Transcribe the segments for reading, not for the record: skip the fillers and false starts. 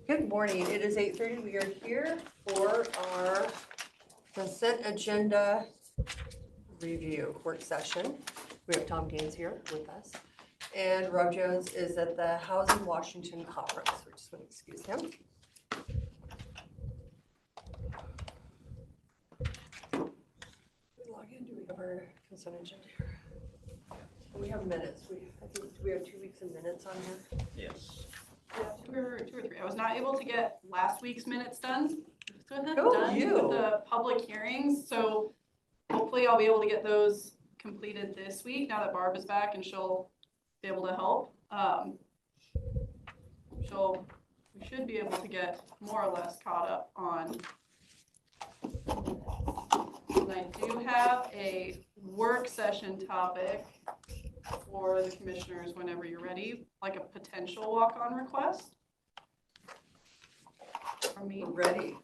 Good morning. It is 8:30. We are here for our consent agenda review work session. We have Tom Gaines here with us. And Rob Jones is at the Housing Washington Conference. We're just going to excuse him. Log in. Do we have our consent agenda here? We have minutes. I think we have 2 weeks of minutes on here. Yes. Yeah, two or three. I was not able to get last week's minutes done. With the public hearings, so hopefully I'll be able to get those completed this week now that Barb is back and she'll be able to help. We should be able to get more or less caught up on. And I do have a work session topic for the commissioners whenever you're ready, like a potential walk-on request from me. We're ready.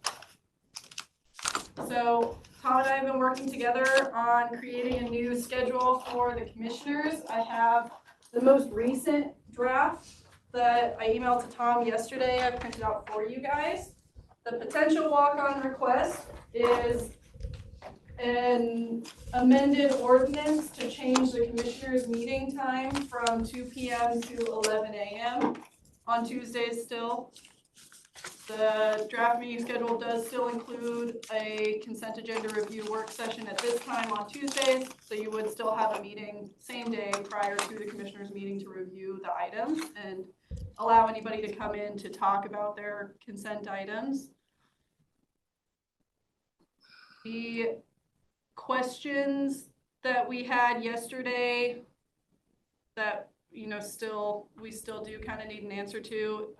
So Tom and I have been working together on creating a new schedule for the commissioners. I have the most recent draft that I emailed to Tom yesterday. I printed out for you guys. The potential walk-on request is an amended ordinance to change the commissioners' meeting time from 2 p.m. to 11 a.m. on Tuesdays still. The draft meeting schedule does still include a consent agenda review work session at this time on Tuesdays, so you would still have a meeting same day prior to the commissioners' meeting to review the items and allow anybody to come in to talk about their consent items. The questions that we had yesterday that we still do kind of need an answer to.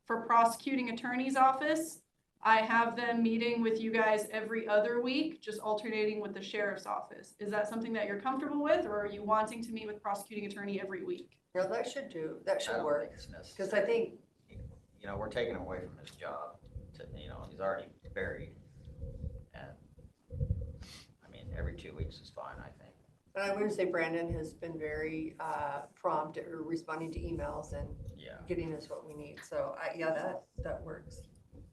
For prosecuting attorney's office, I have them meeting with you guys every other week, just alternating with the sheriff's office. Is that something that you're comfortable with, or are you wanting to meet with prosecuting attorney every week? Yeah, that should work. Because I think, we're taking him away from his job. He's already buried. And every 2 weeks is fine, I think. and I would say Brandon has been very prompt at responding to emails and getting us what we need. So that works.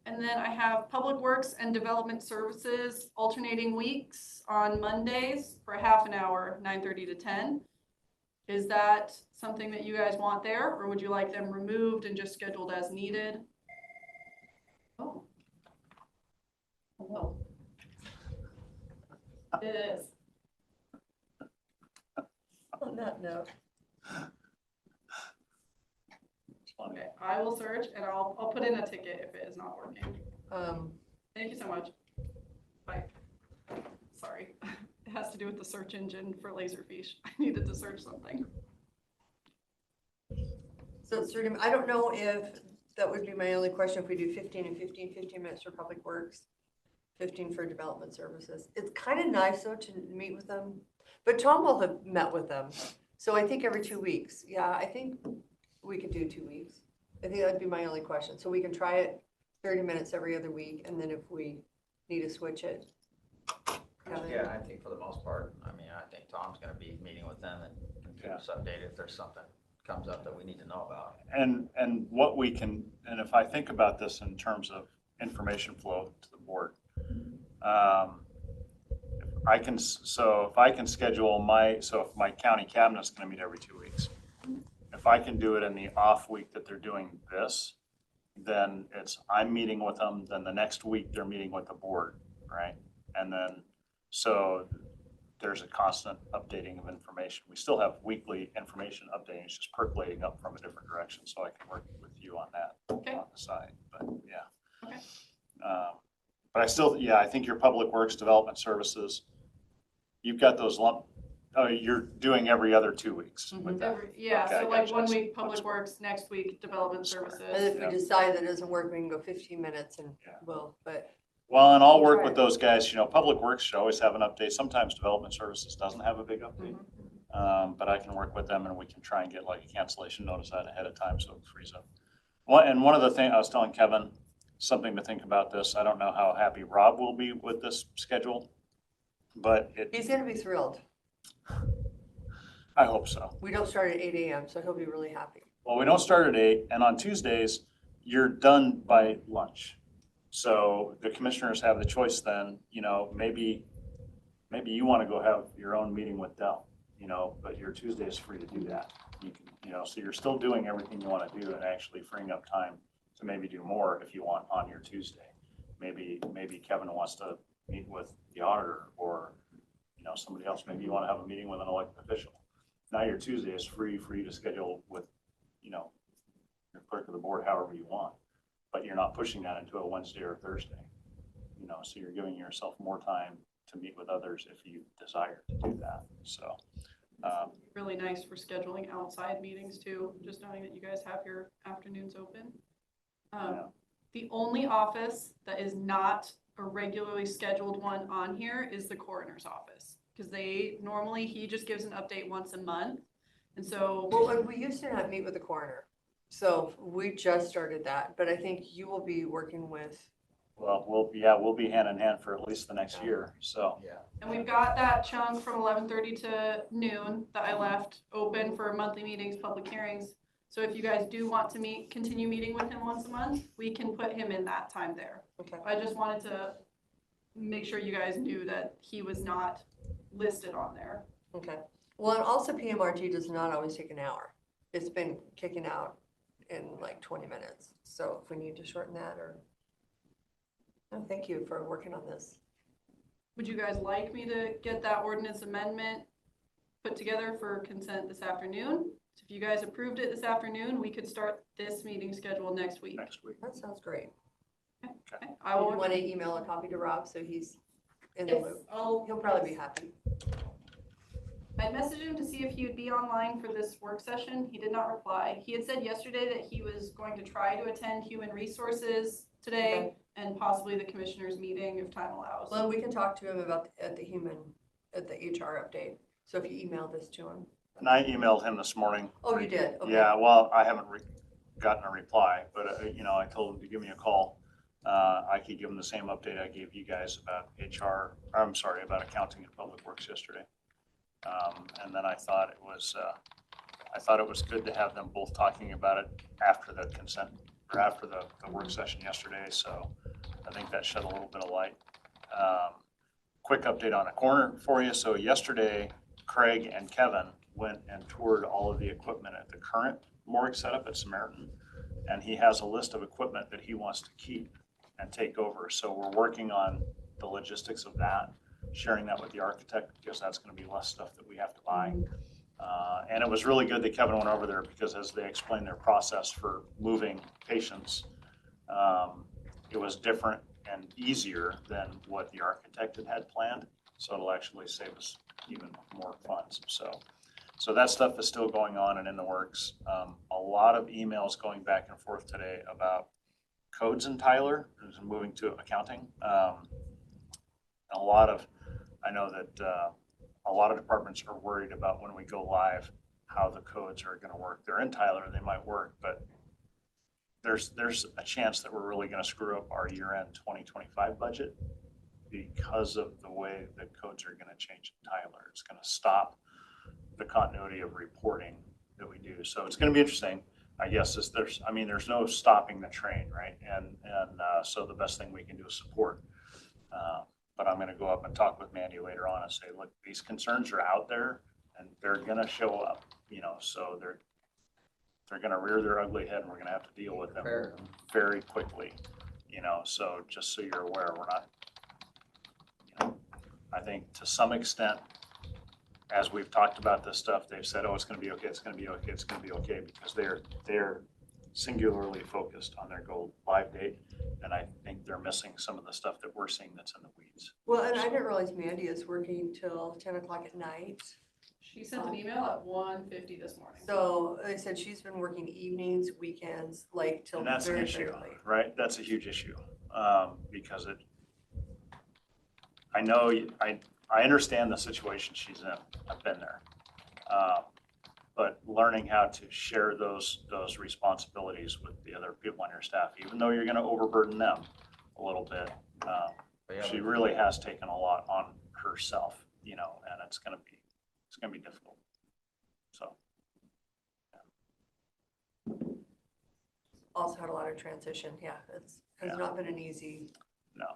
And then I have Public Works and Development Services alternating weeks on Mondays for half an hour, 9:30 to 10. Is that something that you guys want there, or would you like them removed and just scheduled as needed? Oh. Well. It is. On that note. Okay, I will search and I'll put in a ticket if it is not working. Thank you so much. Bye. Sorry, it has to do with the search engine for Laserfish. I needed to search something. So I don't know if that would be my only question. If we do 15 and 15 minutes for Public Works, 15 for Development Services. It's kind of nice though to meet with them, but Tom will have met with them. So I think every 2 weeks. Yeah, I think we could do 2 weeks. I think that'd be my only question. So we can try it 30 minutes every other week, and then if we need to switch it. Yeah, I think for the most part, I think Tom's going to be meeting with them and keep us updated if there's something comes up that we need to know about. And what we can, and if I think about this in terms of information flow to the board, if I can schedule if my county cabinet's going to meet every 2 weeks, if I can do it in the off week that they're doing this, then I'm meeting with them, then the next week they're meeting with the board, right? And then, so there's a constant updating of information. We still have weekly information updating. It's just percolating up from a different direction, so I can work with you on that on the side. But yeah. Okay. But I still, I think your Public Works Development Services, you've got those you're doing every other 2 weeks with that. So like 1 week Public Works, next week Development Services. And if we decide that doesn't work, we can go 15 minutes and Well, and I'll work with those guys. Public Works should always have an update. Sometimes Development Services doesn't have a big update. But I can work with them and we can try and get like a cancellation notice out ahead of time so it frees up. And one of the things I was telling Kevin, something to think about this. I don't know how happy Rob will be with this schedule, but he's going to be thrilled. I hope so. We don't start at 8 a.m., so he'll be really happy. Well, we don't start at 8, and on Tuesdays, you're done by lunch. So the commissioners have the choice then, maybe you want to go have your own meeting with Dell, but your Tuesday is free to do that. You can, so you're still doing everything you want to do and actually freeing up time to maybe do more if you want on your Tuesday. Maybe Kevin wants to meet with the auditor or, somebody else. Maybe you want to have a meeting with an elected official. Now your Tuesday is free to schedule with, your clerk of the board, however you want, but you're not pushing that into a Wednesday or Thursday. So you're giving yourself more time to meet with others if you desire to do that. So. Really nice for scheduling outside meetings too, just knowing that you guys have your afternoons open. Yeah. The only office that is not a regularly scheduled one on here is the coroner's office. Because he just gives an update once a month. And so. Well, we used to not meet with the coroner. So we just started that, but I think you will be working with. Well, we'll be hand in hand for at least the next year, so. Yeah. And we've got that chunk from 11:30 to noon that I left open for monthly meetings, public hearings. So if you guys do want to continue meeting with him once a month, we can put him in that time there. Okay. I just wanted to make sure you guys knew that he was not listed on there. Okay. Well, and also PMRT does not always take an hour. It's been kicking out in like 20 minutes. So if we need to shorten that or. No, thank you for working on this. Would you guys like me to get that ordinance amendment put together for consent this afternoon? So if you guys approved it this afternoon, we could start this meeting schedule next week. Next week. That sounds great. Okay. I will want to email a copy to Rob so he's in the Yes, loop. I'll. He'll probably be happy. I messaged him to see if he would be online for this work session. He did not reply. He had said yesterday that he was going to try to attend human resources today. Okay. And possibly the commissioners meeting if time allows. Well, we can talk to him about at the HR update. So if you email this to him. And I emailed him this morning. Oh, you did? Okay. Yeah, well, I haven't gotten a reply, but, I told him to give me a call. I could give him the same update I gave you guys about about accounting and public works yesterday. And then I thought it was good to have them both talking about it after the consent or after the work session yesterday. So I think that shed a little bit of light. Quick update on a corner for you. So yesterday, Craig and Kevin went and toured all of the equipment at the current morgue setup at Samaritan. And he has a list of equipment that he wants to keep and take over. So we're working on the logistics of that, sharing that with the architect, because that's going to be less stuff that we have to buy. And it was really good that Kevin went over there because as they explained their process for moving patients, it was different and easier than what the architect had planned. So it'll actually save us even more funds. So that stuff is still going on and in the works. A lot of emails going back and forth today about codes in Tyler, who's moving to accounting. I know that a lot of departments are worried about when we go live, how the codes are going to work. They're in Tyler, they might work, but there's a chance that we're really going to screw up our year-end 2025 budget because of the way the codes are going to change in Tyler. It's going to stop the continuity of reporting that we do. So it's going to be interesting. I guess there's no stopping the train, right? And so the best thing we can do is support. But I'm going to go up and talk with Mandy later on and say, look, these concerns are out there and they're going to show up, so they're going to rear their ugly head and we're going to have to deal with them very quickly, so just so you're aware, we're not, I think to some extent, as we've talked about this stuff, they've said, oh, it's going to be okay, it's going to be okay, it's going to be okay, because they're singularly focused on their go live date. And I think they're missing some of the stuff that we're seeing that's in the weeds. Well, and I didn't realize Mandy is working till 10 o'clock at night. She sent an email at 1:50 this morning. So they said she's been working evenings, weekends, like till And that's an very, issue, very late. right? That's a huge issue, because I understand the situation she's in. I've been there. But learning how to share those responsibilities with the other people on your staff, even though you're going to overburden them a little bit, she really has taken a lot on herself, and it's going to be difficult. So. also had a lot of transition. Yeah, it's not been an easy. No.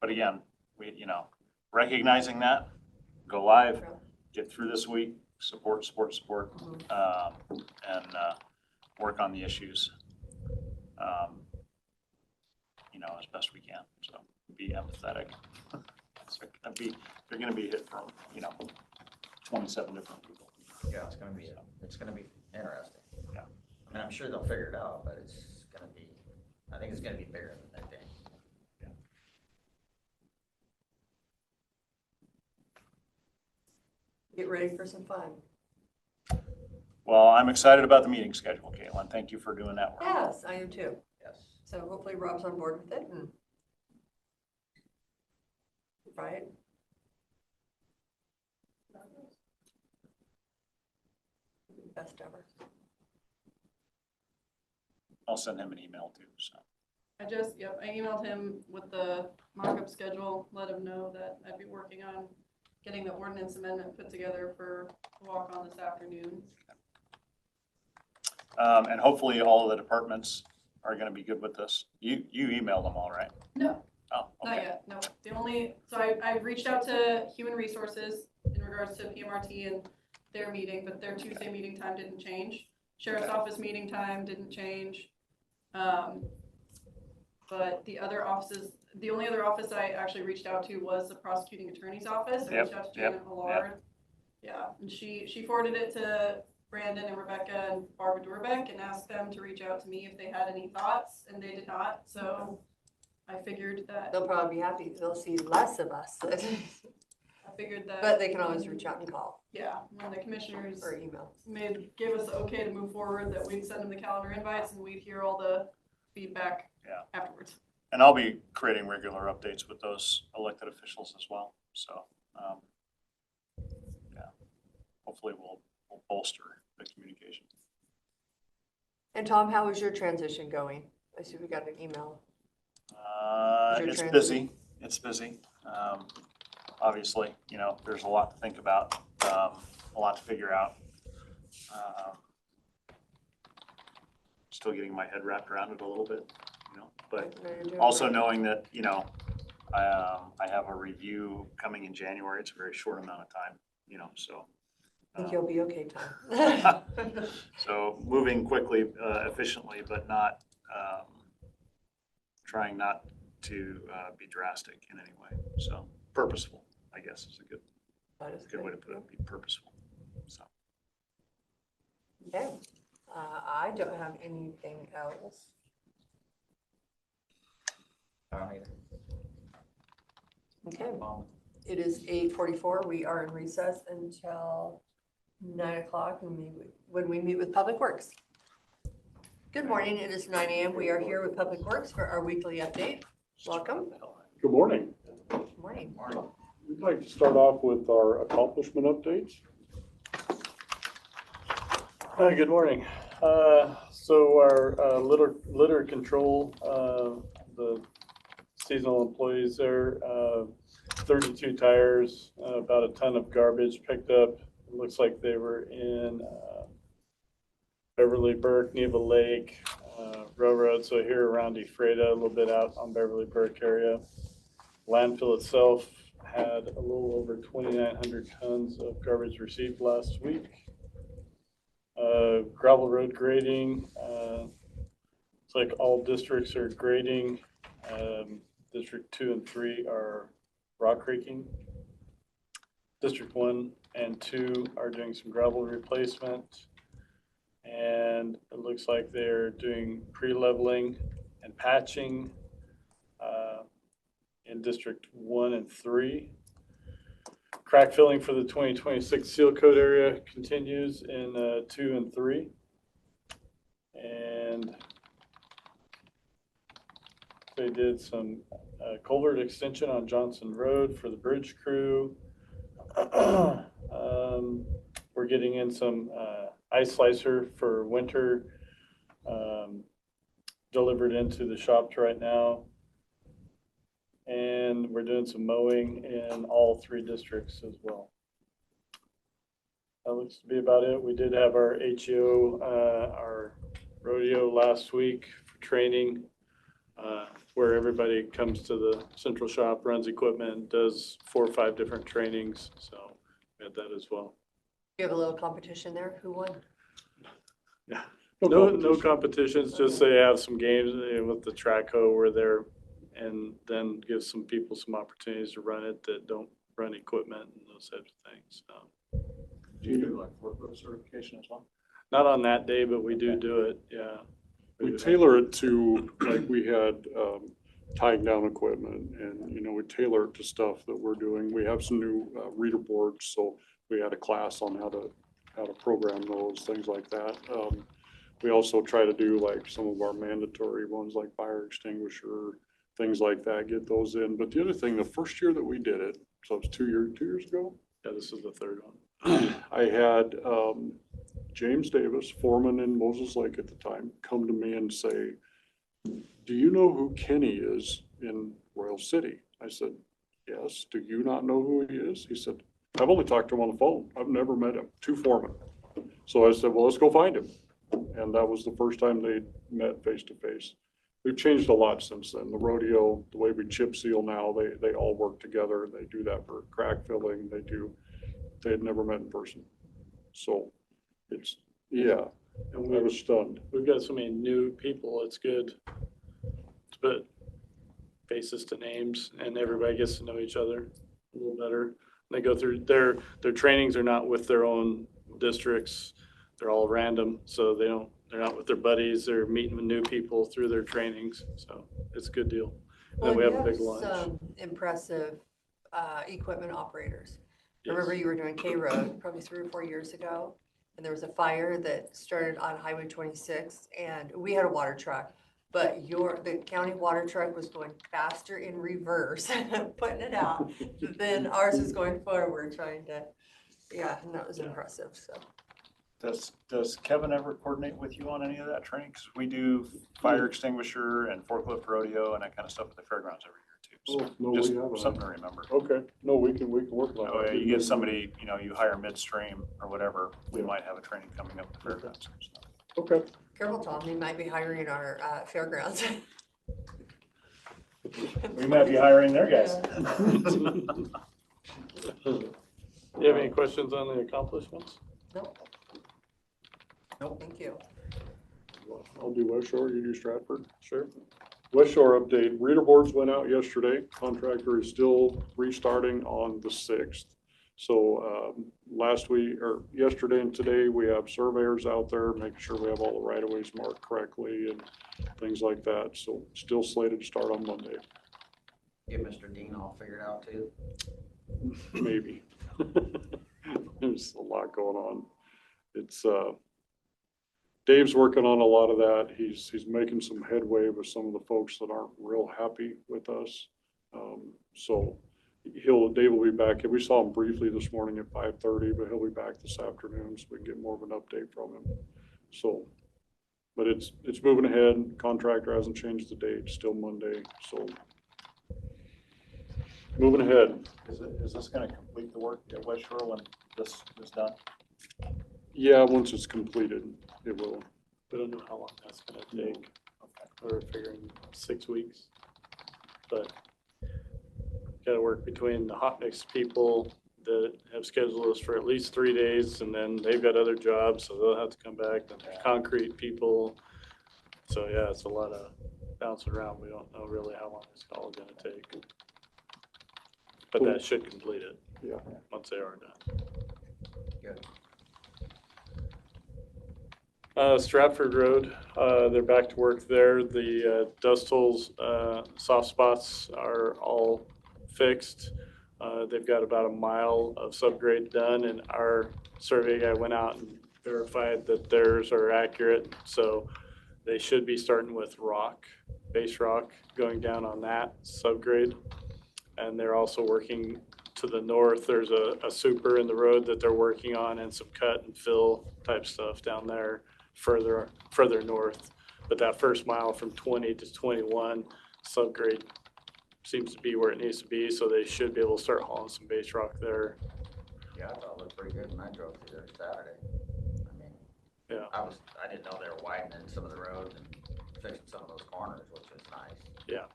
But again, we, recognizing that, go live, get through this week, support, and work on the issues, as best we can. So be empathetic. They're gonna be hit from, 27 different people. Yeah, it's gonna be interesting. Yeah. I mean, I'm sure they'll figure it out, but I think it's gonna be bigger than they think. Get ready for some fun. Well, I'm excited about the meeting schedule, Caitlin. Thank you for doing that work. Yes, I am too. Yes. So hopefully Rob's on board with it and. Right? Best ever. I'll send him an email too, so. I emailed him with the markup schedule, let him know that I'd be working on getting the ordinance amendment put together for walk on this afternoon. And hopefully all of the departments are gonna be good with this. You emailed them all, right? No, Oh, not okay. yet, no. I reached out to Human Resources in regards to PMRT and their meeting, but their Tuesday meeting time didn't change. Sheriff's Office meeting time didn't change. But the other offices, the only other office I actually reached out to was the prosecuting attorney's office. I reached out to Janet Millard. Yeah, and she forwarded it to Brandon and Rebecca and Barbara Dorbeck and asked them to reach out to me if they had any thoughts, and they did not. So I figured that. They'll probably be happy. They'll see less of us. I figured that. But they can always reach out and call Yeah, when the commissioners or email. gave us the okay to move forward, that we'd send them the calendar invites and we'd hear all the feedback afterwards. And I'll be creating regular updates with those elected officials as well. So, hopefully we'll bolster the communication. And Tom, how is your transition going? I see we got an email. It's busy. It's busy. Obviously, there's a lot to think about, a lot to figure out. Still getting my head wrapped around it a little bit, but also knowing that, I have a review coming in January. It's a very short amount of time, so. I think you'll be okay, Tom. So moving quickly, efficiently, but not, trying not to be drastic in any way. So purposeful, I guess, is a good way to put it, be purposeful. So. Okay, I don't have anything else. I don't either. Okay, it is 8:44. We are in recess until 9 o'clock when we meet with Public Works. Good morning, it is 9 a.m. We are here with Public Works for our weekly update. Welcome. Good morning. Good morning. We'd like to start off with our accomplishment updates. Good morning. So our litter control, the seasonal employees there, 32 tires, about a ton of garbage picked up. It looks like they were in Beverly Burke, Neva Lake, Railroad, so here around Ephrata, a little bit out on Beverly Burke area. Landfill itself had a little over 2,900 tons of garbage received last week. Gravel road grading, it's like all districts are grading. District 2 and 3 are rock raking. District 1 and 2 are doing some gravel replacement. And it looks like they're doing pre-leveling and patching in District 1 and 3. Crack filling for the 2026 seal coat area continues in 2 and 3. And they did some culvert extension on Johnson Road for the bridge crew. We're getting in some ice slicer for winter delivered into the shops right now. And we're doing some mowing in all 3 districts as well. That looks to be about it. We did have our HEO, our rodeo last week training, where everybody comes to the central shop, runs equipment, does 4 or 5 different trainings, so we had that as well. You have a little competition there. Who won? No competitions, just they have some games with the track hoe where they're, and then give some people some opportunities to run it that don't run equipment and those types of things. Do you do like forklift certification as well? Not on that day, but we do it, yeah. We tailor it to, like we had tying down equipment and, you know, we tailor it to stuff that we're doing. We have some new reader boards, so we had a class on how to program those, things like that. We also try to do like some of our mandatory ones like fire extinguisher, things like that, get those in. But the other thing, the first year that we did it, so it was 2 years ago, Yeah, this is the third one. I had James Davis, foreman in Moses Lake at the time, come to me and say, do you know who Kenny is in Royal City? I said, yes. Do you not know who he is? He said, I've only talked to him on the phone. I've never met him. 2 foremen. So I said, well, let's go find him. And that was the first time they met face to face. We've changed a lot since then. The rodeo, the way we chip seal now, they all work together. They do that for crack filling. They had never met in person. So it's, yeah, And I was stunned. we've got so many new people, it's good to put faces to names and everybody gets to know each other a little better. They go through, their trainings are not with their own districts. They're all random, so they're not with their buddies. They're meeting with new people through their trainings, so it's a good deal. And then we have a big lunch. Some impressive equipment operators. I Yes. remember you were doing K Road probably 3 or 4 years ago, and there was a fire that started on Highway 26, and we had a water truck, but the county water truck was going faster in reverse, putting it out, than ours was going forward, trying to, yeah, and that was impressive, so. Does Kevin ever coordinate with you on any of that training? Because we do fire extinguisher and forklift rodeo and that kind of stuff at the fairgrounds every year too. Oh, So no, we just haven't. something to remember. Okay, no, we can work on Oh, yeah, it. you get somebody, you know, you hire midstream or whatever, we might have a training coming up at the fairgrounds. and stuff. Okay. Careful, Tom, he might be hiring our fairgrounds. We might be hiring their guys. Do you have any questions on the accomplishments? Nope. Nope, thank you. I'll do West Shore, you do Stratford. Sure. West Shore update, reader boards went out yesterday. Contractor is still restarting on the 6th. So last week, or yesterday and today, we have surveyors out there, making sure we have all the right of ways marked correctly and things like that. So still slated to start on Monday, Get Mr. Dean all figured out too. maybe. There's a lot going on. It's, Dave's working on a lot of that. He's making some headway with some of the folks that aren't real happy with us. So Dave will be back. We saw him briefly this morning at 5:30, but he'll be back this afternoon so we can get more of an update from him. So, but it's moving ahead. Contractor hasn't changed the date, still Monday, so moving ahead. Is this gonna complete the work at West Shore when this is done? Yeah, once it's completed, it will. We don't know how long that's gonna take. We're figuring 6 weeks. But gotta work between the hot mix people that have scheduled us for at least 3 days, and then they've got other jobs, so they'll have to come back. Then there's concrete people. So yeah, it's a lot of bouncing around. We don't know really how long it's all gonna take. But that should complete it. Yeah. Once they are done. Good. Stratford Road, they're back to work there. The dust holes, soft spots are all fixed. They've got about a mile of subgrade done, and our survey guy went out and verified that theirs are accurate. So they should be starting with rock, base rock, going down on that subgrade. And they're also working to the north. There's a super in the road that they're working on and some cut and fill type stuff down there further north. But that first mile from 20 to 21 subgrade seems to be where it needs to be, so they should be able to start hauling some base rock there. Yeah, I thought it looked pretty good when I drove through there Saturday. I mean, Yeah. I didn't know they were widening some of the roads and fixing some of those corners, which is nice. Yeah.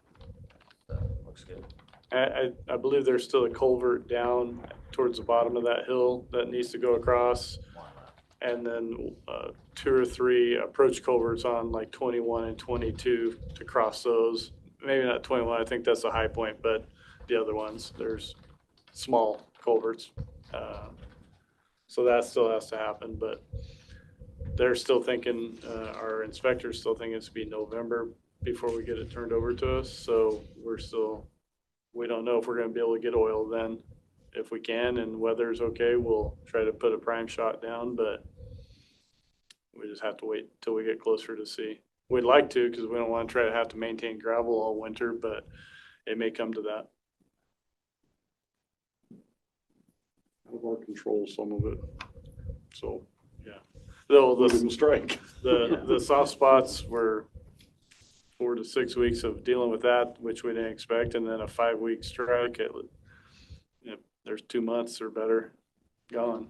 Looks good. I believe there's still a culvert down towards the bottom of that hill that needs to go across. One left. And then 2 or 3 approach culverts on like 21 and 22 to cross those. Maybe not 21, I think that's the high point, but the other ones, there's small culverts. So that still has to happen, but they're still thinking, our inspector's still thinking it's be November before we get it turned over to us. So we don't know if we're gonna be able to get oil then. If we can and weather's okay, we'll try to put a prime shot down, but we just have to wait till we get closer to see. We'd like to, because we don't want to try to have to maintain gravel all winter, but it may come to that. Out of our control, some of it. So, Though we didn't strike. the soft spots were 4 to 6 weeks of dealing with that, which we didn't expect, and then a 5-week strike. There's 2 months or better gone.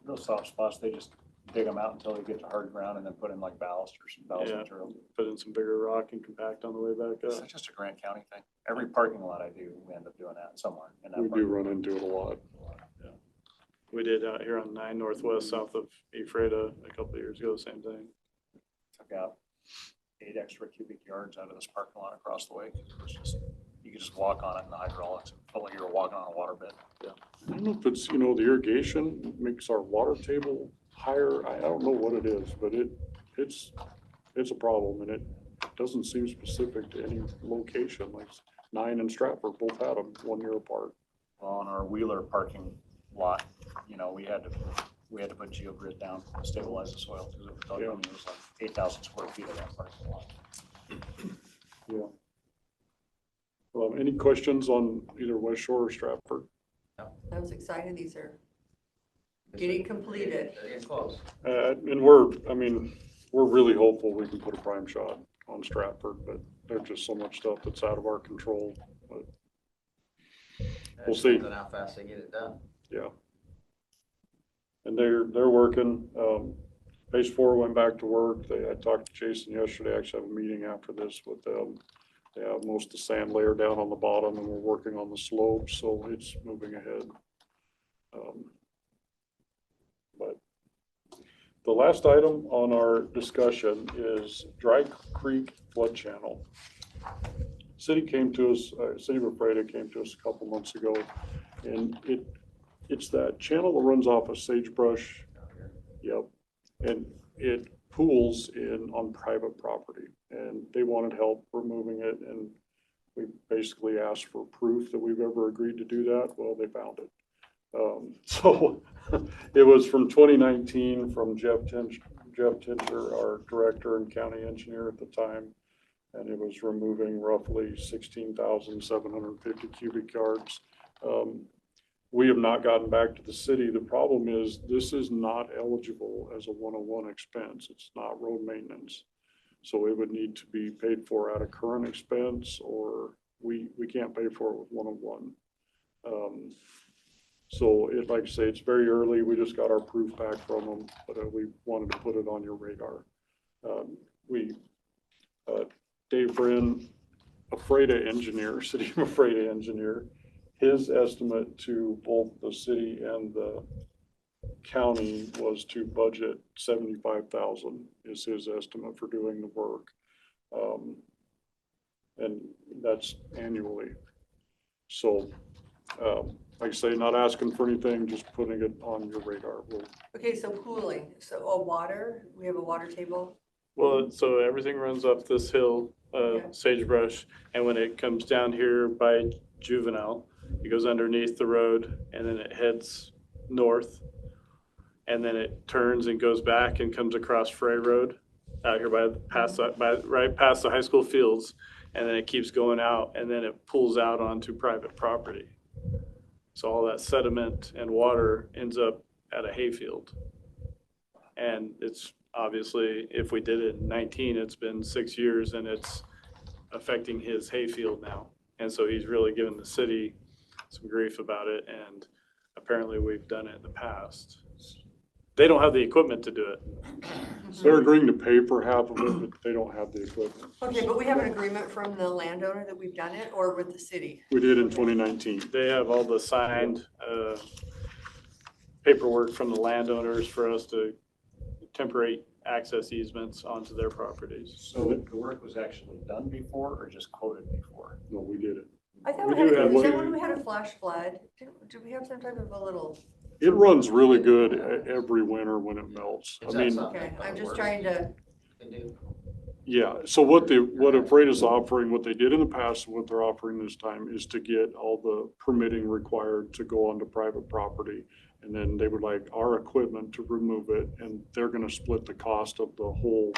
Those soft spots, they just dig them out until they get to hard ground and then put in like ballast or some ballast Yeah. material. Put in some bigger rock and compact on the way back It's up. just a Grant County thing. Every parking lot I do, we end up doing that somewhere. In that We do parking run into it a lot. We did out here on 9 Northwest, south of Ephrata a couple of years ago, same thing. Took out 8 extra cubic yards out of this parking lot across the way. It's just, you could just walk on it in the hydraulics. It felt like you were walking on a waterbed. I don't know if it's, the irrigation makes our water table higher. I don't know what it is, but it's a problem, and it doesn't seem specific to any location. Like 9 and Stratford both had them 1 year apart. Well, on our Wheeler parking lot, we had to put geogrid down to stabilize the soil because it was like 8,000 square feet of that parking lot. Yeah. Any questions on either West Shore or Stratford? I was excited these are getting completed. They're getting close. And we're really hopeful we can put a prime shot on Stratford, but there's just so much stuff that's out of our control. But We'll see. Depends on how fast they get it done. yeah. And they're working. Phase 4 went back to work. I talked to Jason yesterday. I actually have a meeting after this with them. They have most of the sand layer down on the bottom, and we're working on the slopes, so it's moving ahead. But the last item on our discussion is Dry Creek Flood Channel. City came to us, City of Ephrata came to us a couple months ago, and it's that channel that runs off of Sagebrush. Yep. And it pools in on private property, and they wanted help removing it, and we basically asked for proof that we've ever agreed to do that. Well, they found it. So it was from 2019 from Jeff Tinter, our director and county engineer at the time, and it was removing roughly 16,750 cubic yards. We have not gotten back to the city. The problem is this is not eligible as a 101 expense. It's not road maintenance. So it would need to be paid for out of current expense, or we can't pay for it with 101. So like I say, it's very early. We just got our proof back from them, but we wanted to put it on your radar. Dave Brin, Ephrata engineer, City of Ephrata engineer, his estimate to both the city and the county was to budget 75,000 is his estimate for doing the work. And that's annually. So, like I say, not asking for anything, just putting it on your radar. Okay, so pooling, so water, we have a water table. Well, so everything runs up this hill, Sagebrush, and when it comes down here by Juvenile, it goes underneath the road, and then it heads north, and then it turns and goes back and comes across Frey Road out here right past the high school fields, and then it keeps going out, and then it pulls out onto private property. So all that sediment and water ends up at a hayfield. And it's obviously, if we did it in 19, it's been 6 years, and it's affecting his hayfield now. And so he's really given the city some grief about it, and apparently we've done it in the past. they don't have the equipment to do it. They're agreeing to pay for half of it, but they don't have the equipment. Okay, but we have an agreement from the landowner that we've done it, or with the city? We did in 2019. They have all the signed paperwork from the landowners for us to temporary access easements onto their properties. So the work was actually done before or just quoted before? No, we did it. I thought We we had, do have was that two- when we had a flash flood? Did we have some type of a little, It runs really good every winter when it melts. I Is that mean, something okay, that I'm just works? trying to, Can do. yeah, so what Afraid is offering, what they did in the past, and what they're offering this time is to get all the permitting required to go onto private property. And then they would like our equipment to remove it, and they're gonna split the cost of the whole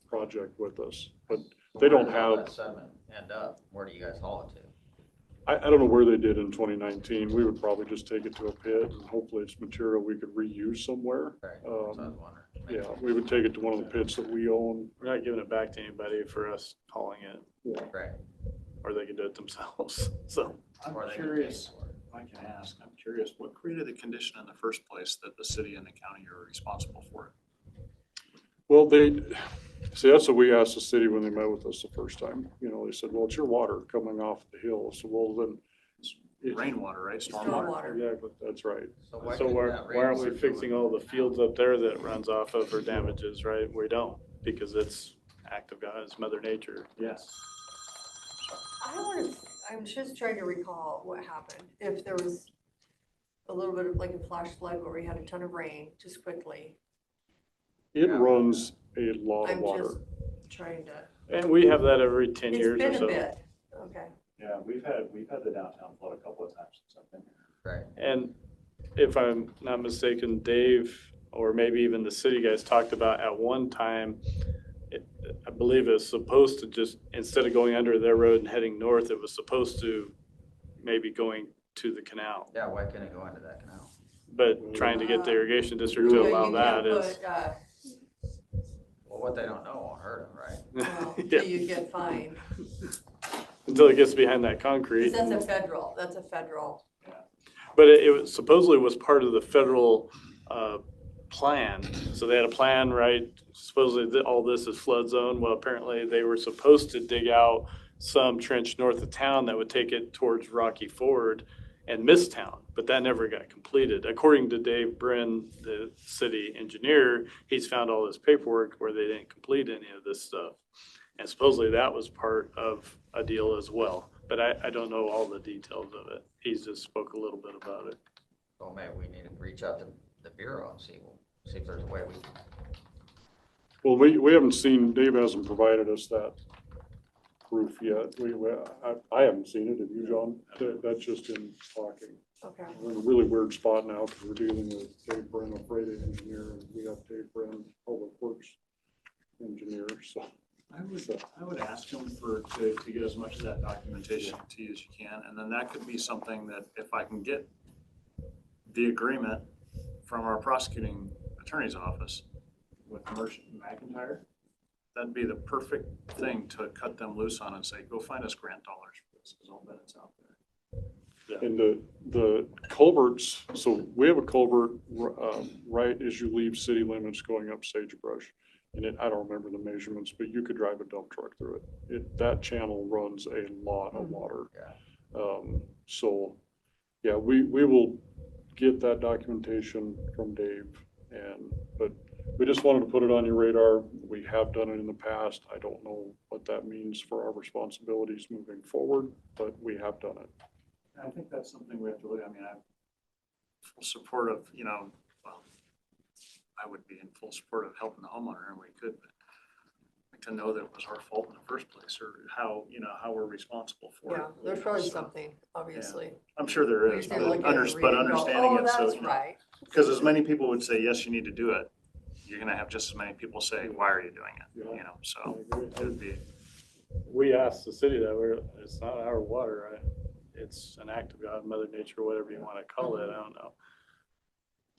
project with us. But they don't Where does all have, that sediment end up? Where do you guys haul it to? I don't know where they did in 2019. We would probably just take it to a pit, and hopefully it's material we could reuse somewhere. Right, that's what I was wondering. Yeah, we would take it to one of the pits that we own. We're not giving it back to anybody for us hauling it, Right. or they can do it themselves. So I'm Or they can curious, pay for it. if I can ask, I'm curious, what created the condition in the first place that the city and the county are responsible for it? Well, that's what we asked the city when they met with us the first time. You know, they said, well, it's your water coming off the hill. So, well, then. Rainwater, right? Stormwater. Exactly, that's right. So couldn't why that aren't we rainwater go fixing in? all the fields up there that it runs off of for damages, right? We don't, because it's act of God, it's Mother Nature. Yes. I want to, I'm just trying to recall what happened. If there was a little bit of like a flash flood where we had a ton of rain just quickly. It Yeah. runs a lot of I'm water. just trying to, And we have that every 10 it's years or been a so. bit, okay. Yeah, we've had the downtown flood a couple of times since I've been here. Right. And if I'm not mistaken, Dave, or maybe even the city guys talked about at one time, I believe it was supposed to just, instead of going under their road and heading north, it was supposed to maybe going to the canal. Yeah, why couldn't it go into that canal? But trying to get the irrigation district to Yeah, allow you that can't is. put, Well, what they don't know won't hurt them, right? well, Yeah. till you get fined. Until it gets behind that concrete. 'Cause that's a federal. But it supposedly was part of the federal plan. So they had a plan, right? Supposedly all this is flood zone. Well, apparently they were supposed to dig out some trench north of town that would take it towards Rocky Ford and Misstown, but that never got completed. According to Dave Brin, the city engineer, he's found all this paperwork where they didn't complete any of this stuff. And supposedly that was part of a deal as well, but I don't know all the details of it. He's just spoke a little bit about it. So maybe we need to reach out to the Bureau and see if there's a way we can. Well, we haven't seen, Dave hasn't provided us that proof yet. I haven't seen it. Have you, John? That's just in talking. Okay. We're in a really weird spot now because we're dealing with Dave Brin, Afraid engineer, and we have Dave Brin, public works engineer, so. I would ask him to get as much of that documentation to you as you can, and then that could be something that if I can get the agreement from our prosecuting attorney's office with Merchant and McIntyre, that'd be the perfect thing to cut them loose on and say, go find us grant dollars for this, because I'll bet it's out there. And the culverts, so we have a culvert right as you leave city limits going up Sagebrush. And I don't remember the measurements, but you could drive a dump truck through it. That channel runs a lot of water. Yeah. So, yeah, we will get that documentation from Dave. But we just wanted to put it on your radar. We have done it in the past. I don't know what that means for our responsibilities moving forward, but we have done it. I think that's something we have to look, I mean, I'm full support of, well, I would be in full support of helping the homeowner and we could, but like to know that it was our fault in the first place or how we're responsible for it. Yeah, there's probably So, something, obviously. I'm sure there We is, just need but to look at it and read it and go, understanding oh, it, so, that's right. because as many people would say, yes, you need to do it, you're gonna have just as many people say, why are you doing it? Yeah. So I agree. it would be, We asked the city that it's not our water, right? It's an act of God, Mother Nature, whatever you want to call it. I don't know.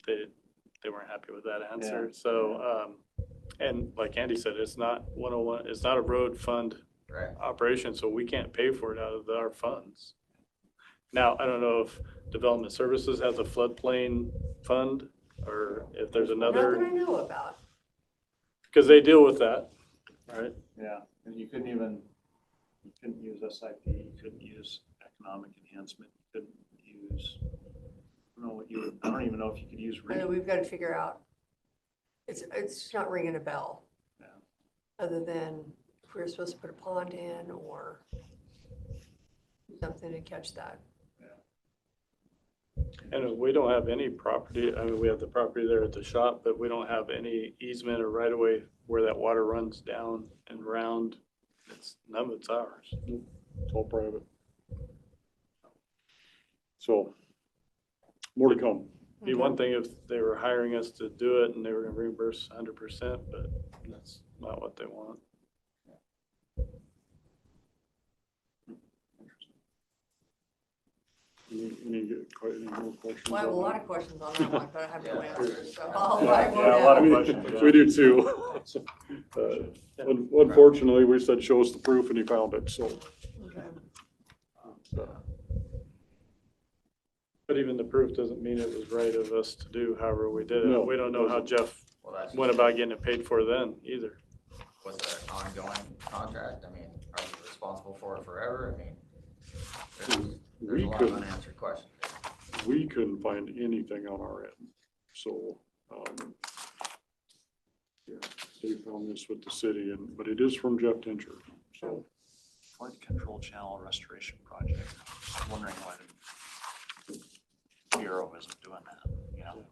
They weren't happy with that answer. So, and like Andy said, it's not 101, it's not a road fund Right. operation, so we can't pay for it out of our funds. Now, I don't know if Development Services has a floodplain fund or if there's Not that I another, know about. because they deal with that, right? Yeah, and you couldn't use SIP, you couldn't use economic enhancement, you couldn't use, I don't even know if you could use I know REIT. we've got to figure out. It's not ringing a bell. Yeah. Other than if we were supposed to put a pond in or something to catch that. And we don't have any property, I mean, we have the property there at the shop, but we don't have any easement or right of way where that water runs down and around. None of it's ours. It's all private. So, more to come. Be one thing if they were hiring us to do it and they were gonna reimburse 100%, but that's not what they want. Any more questions? Well, I have a on lot that? of questions on that one, but I have no Yeah. answers, so I'll Yeah, find yeah, one a lot out. of questions, yeah. We do too. Unfortunately, we said, show us the proof, and he found it, so. Okay. But even the proof doesn't mean it was right of us to do however we did No, it. We don't know how Jeff Well, that's went about getting it paid for then either. was it an ongoing contract? I mean, are you responsible for it forever? I mean, there's We a lot of couldn't, unanswered questions. we couldn't find anything on our end, so, yeah, they found this with the city, but it is from Jeff Tincher, so. Flood control channel restoration project. Just wondering why the Bureau isn't doing that, you know?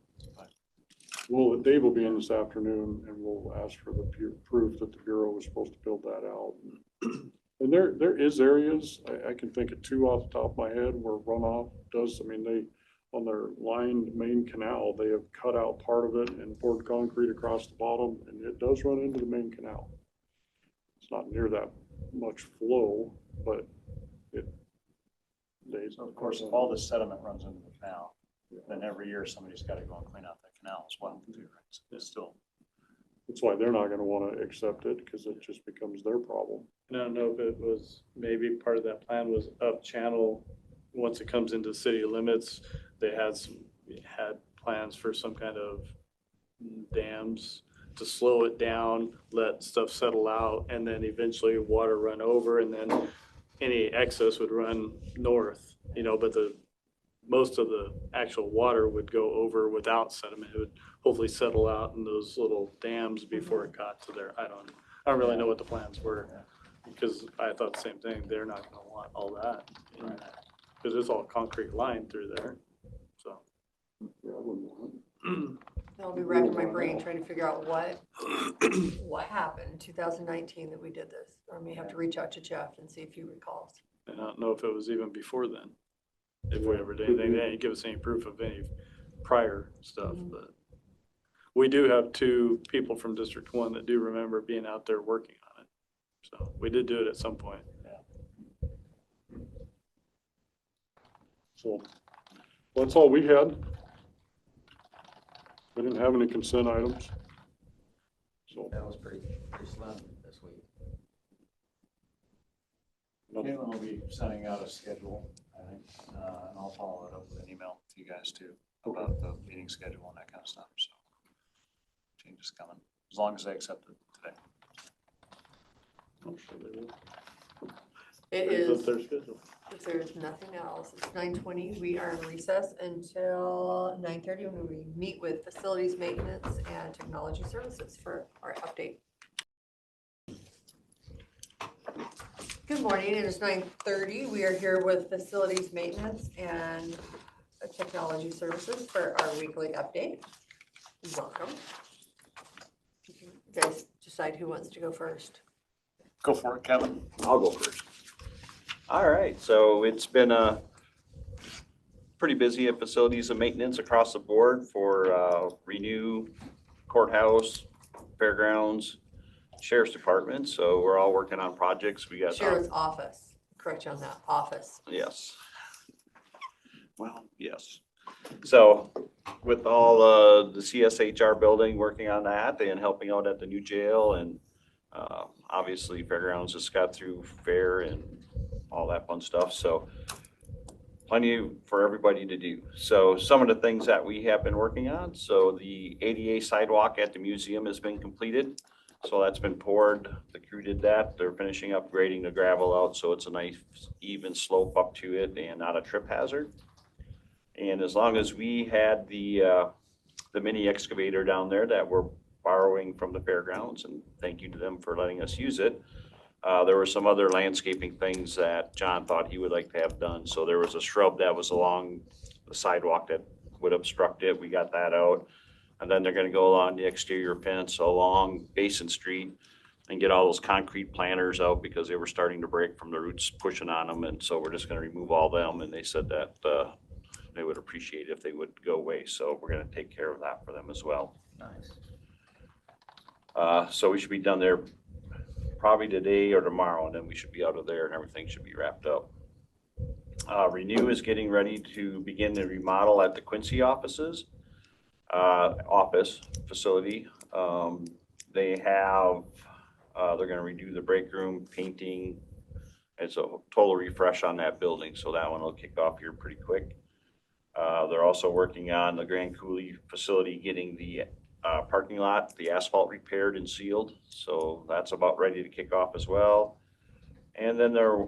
Well, Dave will be in this afternoon, and we'll ask for the proof that the Bureau was supposed to build that out. And there is areas, I can think of two off the top of my head where runoff does, I mean, they, on their lined main canal, they have cut out part of it and poured concrete across the bottom, and it does run into the main canal. It's not near that much flow, but So of course, if all the sediment runs into the canal, then every year somebody's got to go and clean out that canal as well, too, right? So it's still, that's why they're not gonna wanna accept it, because it just becomes their problem. And I don't know if it was, maybe part of that plan was up channel. Once it comes into city limits, they had plans for some kind of dams to slow it down, let stuff settle out, and then eventually water run over, and then any excess would run north, but most of the actual water would go over without sediment. It would hopefully settle out in those little dams before it got to there. I don't really know what the plans were, because I thought the same thing. They're not gonna want all that, because it's all concrete line through there, so. Yeah, I wouldn't want it. I'll be racking my brain trying to figure out what happened in 2019 that we did this. Or I may have to reach out to Jeff and see if he recalls. And I don't know if it was even before then. If we ever did anything, they didn't give us any proof of any prior stuff, but we do have two people from District 1 that do remember being out there working on it. So we did do it at some point. So, that's all we had. We didn't have any consent items. So, That was pretty slim this week. Caitlin will be sending out a schedule, I think, and I'll follow it up with an email to you guys too, about the meeting schedule and that kind of stuff, so. Changes coming, as long as they accept it today. I'm sure they will. It That's is, their schedule. if there's nothing else, it's 9:20. We are in recess until 9:30 when we meet with facilities maintenance and technology services for our update. Good morning, it is 9:30. We are here with facilities maintenance and technology services for our weekly update. Welcome. You guys decide who wants to go first. Go for it, Kevin. I'll go first. All right, so it's been pretty busy at facilities and maintenance across the board for Renew, Courthouse, Fairgrounds, Sheriff's Department. So we're all working on projects. We got, Sheriff's office, correct you on that, office. yes. Well, yes. So with all the CSHR building, working on that and helping out at the new jail, and obviously Fairgrounds just got through fair and all that fun stuff. So plenty for everybody to do. So some of the things that we have been working on, so the ADA sidewalk at the museum has been completed. So that's been poured, the crew did that, they're finishing up grading the gravel out, so it's a nice even slope up to it and not a trip hazard. And as long as we had the mini excavator down there that we're borrowing from the fairgrounds, and thank you to them for letting us use it. There were some other landscaping things that John thought he would like to have done. So there was a shrub that was along the sidewalk that would obstruct it. We got that out. And then they're gonna go along the exterior fence along Basin Street and get all those concrete planters out because they were starting to break from the roots pushing on them. And so we're just gonna remove all them. And they said that they would appreciate it if they would go away. So we're gonna take care of that for them as well. Nice. So we should be done there probably today or tomorrow, and then we should be out of there and everything should be wrapped up. Renew is getting ready to begin the remodel at the Quincy office facility. They have, they're gonna redo the break room, painting. It's a total refresh on that building, so that one will kick off here pretty quick. They're also working on the Grand Coulee facility, getting the parking lot, the asphalt repaired and sealed. So that's about ready to kick off as well. And then they're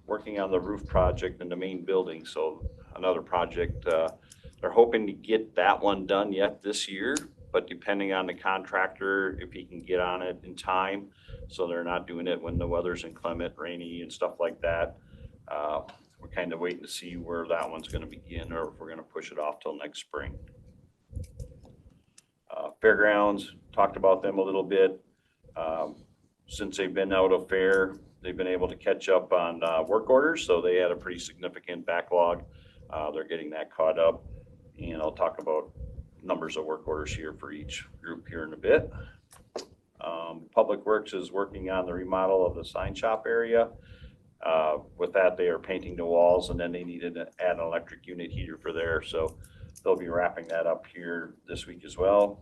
working on the roof project in the main building. So another project, they're hoping to get that one done yet this year, but depending on the contractor, if he can get on it in time. So they're not doing it when the weather's inclement, rainy and stuff like that. We're kind of waiting to see where that one's gonna begin or if we're gonna push it off till next spring. Fairgrounds, talked about them a little bit. Since they've been out of fair, they've been able to catch up on work orders, so they had a pretty significant backlog. They're getting that caught up, and I'll talk about numbers of work orders here for each group here in a bit. Public Works is working on the remodel of the sign shop area. With that, they are painting the walls, and then they needed to add an electric unit heater for there, so they'll be wrapping that up here this week as well.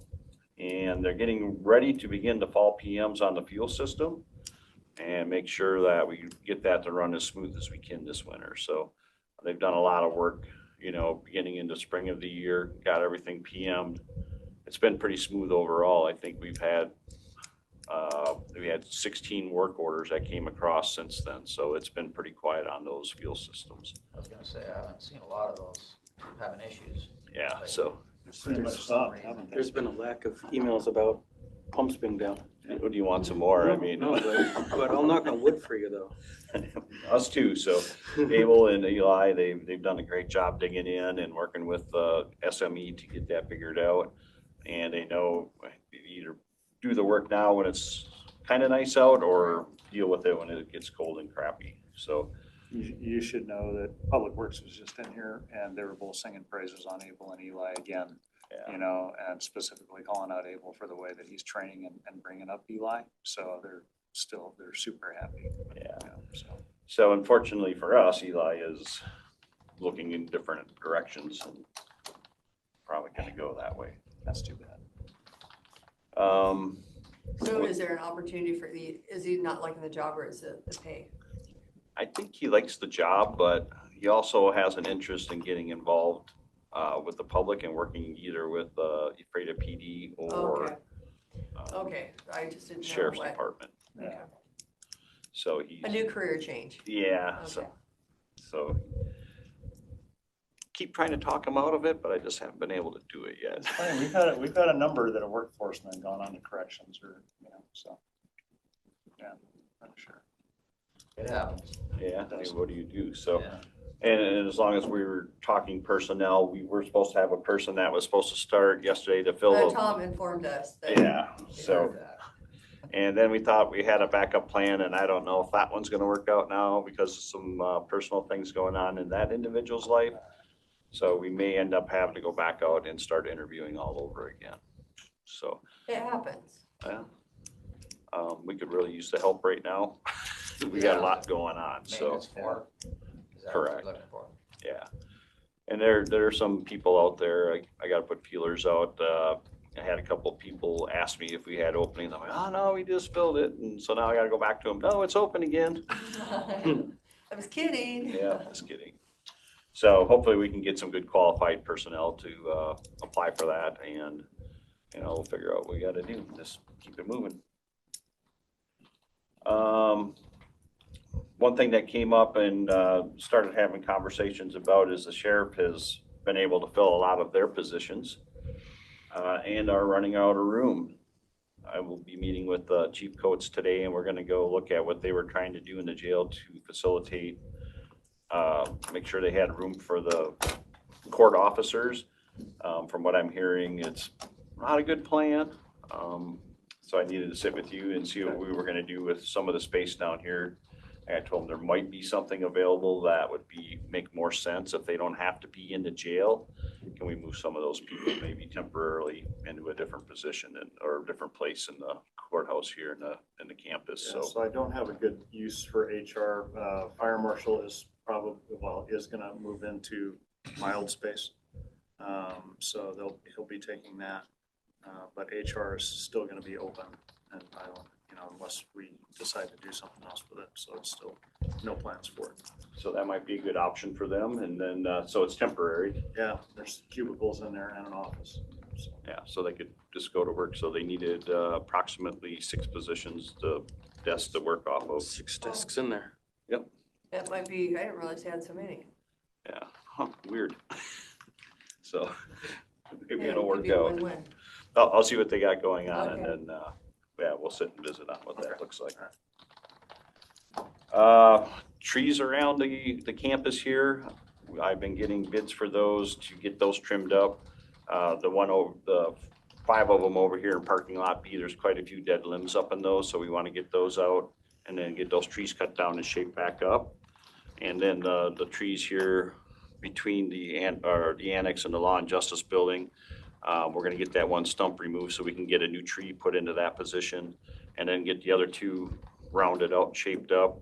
And they're getting ready to begin the fall PMs on the fuel system and make sure that we get that to run as smooth as we can this winter. So they've done a lot of work, you know, beginning into spring of the year, got everything PM'd. It's been pretty smooth overall. I think we had 16 work orders that came across since then. So it's been pretty quiet on those fuel systems. I was gonna say, I haven't seen a lot of those having issues. Yeah, so Pretty much stopped, haven't they? There's been a lack of emails about pumps being down. do you want some more? I mean. No, but I'll knock on wood for you though. Us too. So Abel and Eli, they've done a great job digging in and working with SME to get that figured out. And they know either do the work now when it's kind of nice out or deal with it when it gets cold and crappy. So You should know that Public Works was just in here and they were both singing praises on Abel and Eli again, yeah, you know, and specifically calling out Abel for the way that he's training and bringing up Eli. So they're super happy. yeah. You know, so. So unfortunately for us, Eli is looking in different directions and probably going to go that way. That's too bad. So is there an opportunity for is he not liking the job or is it the pay? I think he likes the job, but he also has an interest in getting involved with the public and working either with Ephrata PD or Okay. Okay, I just didn't know Sheriff's what. Department. Okay. So he's, A new career change. yeah, Okay. so keep trying to talk him out of it, but I just haven't been able to do it yet. It's funny, we've had a number that have worked for us and then gone on to corrections or, you know, so. Yeah, I'm sure. It happens. Yeah, I mean, what do you do? So, Yeah. and as long as we were talking personnel, we were supposed to have a person that was supposed to start yesterday to fill. Tom informed us that. Yeah, he so. heard that. And then we thought we had a backup plan, and I don't know if that one's gonna work out now because of some personal things going on in that individual's life. So we may end up having to go back out and start interviewing all over again. So, It happens. yeah. We could really use the help right now. We got a lot going on, so, Maintenance for. Is that what you're Correct. looking for? yeah. And there are some people out there, I gotta put feelers out. I had a couple of people ask me if we had openings. I'm like, oh, no, we just filled it. And so now I gotta go back to them. No, it's open again. I was kidding. Yeah, just kidding. So hopefully we can get some good qualified personnel to apply for that, and, we'll figure out what we gotta do, just keep it moving. One thing that came up and started having conversations about is the sheriff has been able to fill a lot of their positions and are running out of room. I will be meeting with Chief Coates today, and we're gonna go look at what they were trying to do in the jail to facilitate, make sure they had room for the court officers. From what I'm hearing, it's not a good plan. So I needed to sit with you and see what we were gonna do with some of the space down here. I told them there might be something available that would make more sense if they don't have to be in the jail. Can we move some of those people maybe temporarily into a different position or a different place in the courthouse here in the campus? Yeah, so I don't have a good use for HR. Fire marshal is is gonna move into my old space. So he'll be taking that. But HR is still gonna be open, and I don't, unless we decide to do something else with it. So it's still no plans for it. So that might be a good option for them, and then, so it's temporary. Yeah, there's cubicles in there and an office. So. Yeah, so they could just go to work. So they needed approximately 6 positions, the desks to work off of. 6 desks in there. That might be, I didn't realize they had so many. Yeah, weird. So maybe Yeah, it'll it could work be a out. win-win. I'll see what they got going on, and Okay. then, yeah, we'll sit and visit on what that looks like. Trees around the campus here, I've been getting bids for those to get those trimmed up. The 5 of them over here in parking lot B, there's quite a few dead limbs up in those, so we want to get those out and then get those trees cut down and shaped back up. And then the trees here between the annex and the Law and Justice Building, we're gonna get that one stump removed so we can get a new tree put into that position, and then get the other 2 rounded out and shaped up.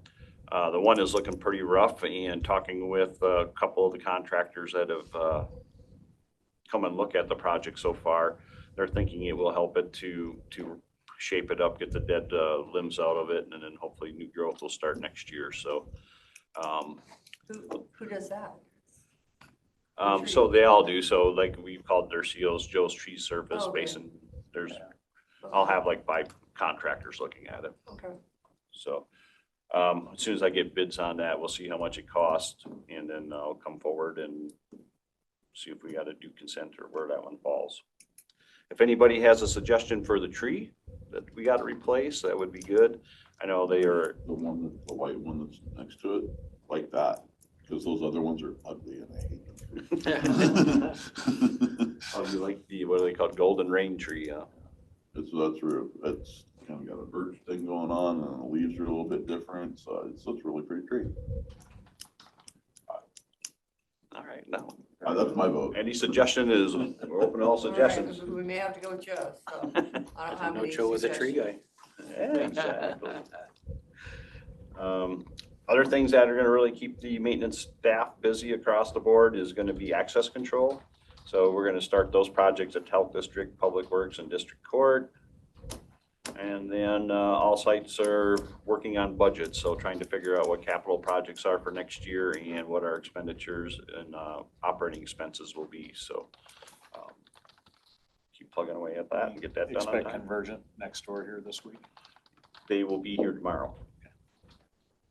The one is looking pretty rough, and talking with a couple of the contractors that have come and look at the project so far, they're thinking it will help it to shape it up, get the dead limbs out of it, and then hopefully new growth will start next year. So Who does that? so they all do. So like we called their COs, Joe's Tree Service Oh, okay. Basin. I'll have like 5 contractors looking at it. Okay. So as soon as I get bids on that, we'll see how much it costs, and then I'll come forward and see if we got to do consent or where that one falls. If anybody has a suggestion for the tree that we got to replace, that would be good. I know they are. The white one that's next to it, like that, because those other ones are ugly and I hate them. Oh, you like what are they called? Golden rain tree, It's kind of got a birch thing going on, and the leaves are a little bit different, so it's a really pretty tree. All right, no. That's my vote. Any suggestion is, we're open to all suggestions. All right, we may have to go with Joe, so I don't have No, any Joe was a tree suggestions. guy. Yeah, exactly. Other things that are gonna really keep the maintenance staff busy across the board is gonna be access control. So we're gonna start those projects at Health District, Public Works, and District Court. And then all sites are working on budgets, so trying to figure out what capital projects are for next year and what our expenditures and operating expenses will be. So keep plugging away at that and get that done on Expect time. Convergent next door here this week. They will be here tomorrow.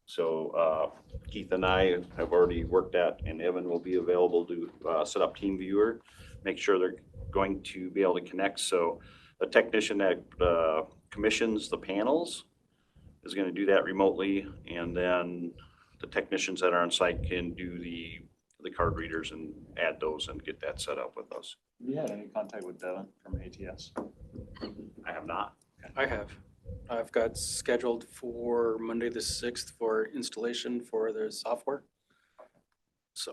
So Keith and I have already worked at, and Evan will be available to set up TeamViewer, make sure they're going to be able to connect. So the technician that commissions the panels is going to do that remotely, and then the technicians that are on site can do the card readers and add those and get that set up with us. Have you had any contact with Devin from ATS? I have not. I have. I've got scheduled for Monday the 6th for installation for the software. So.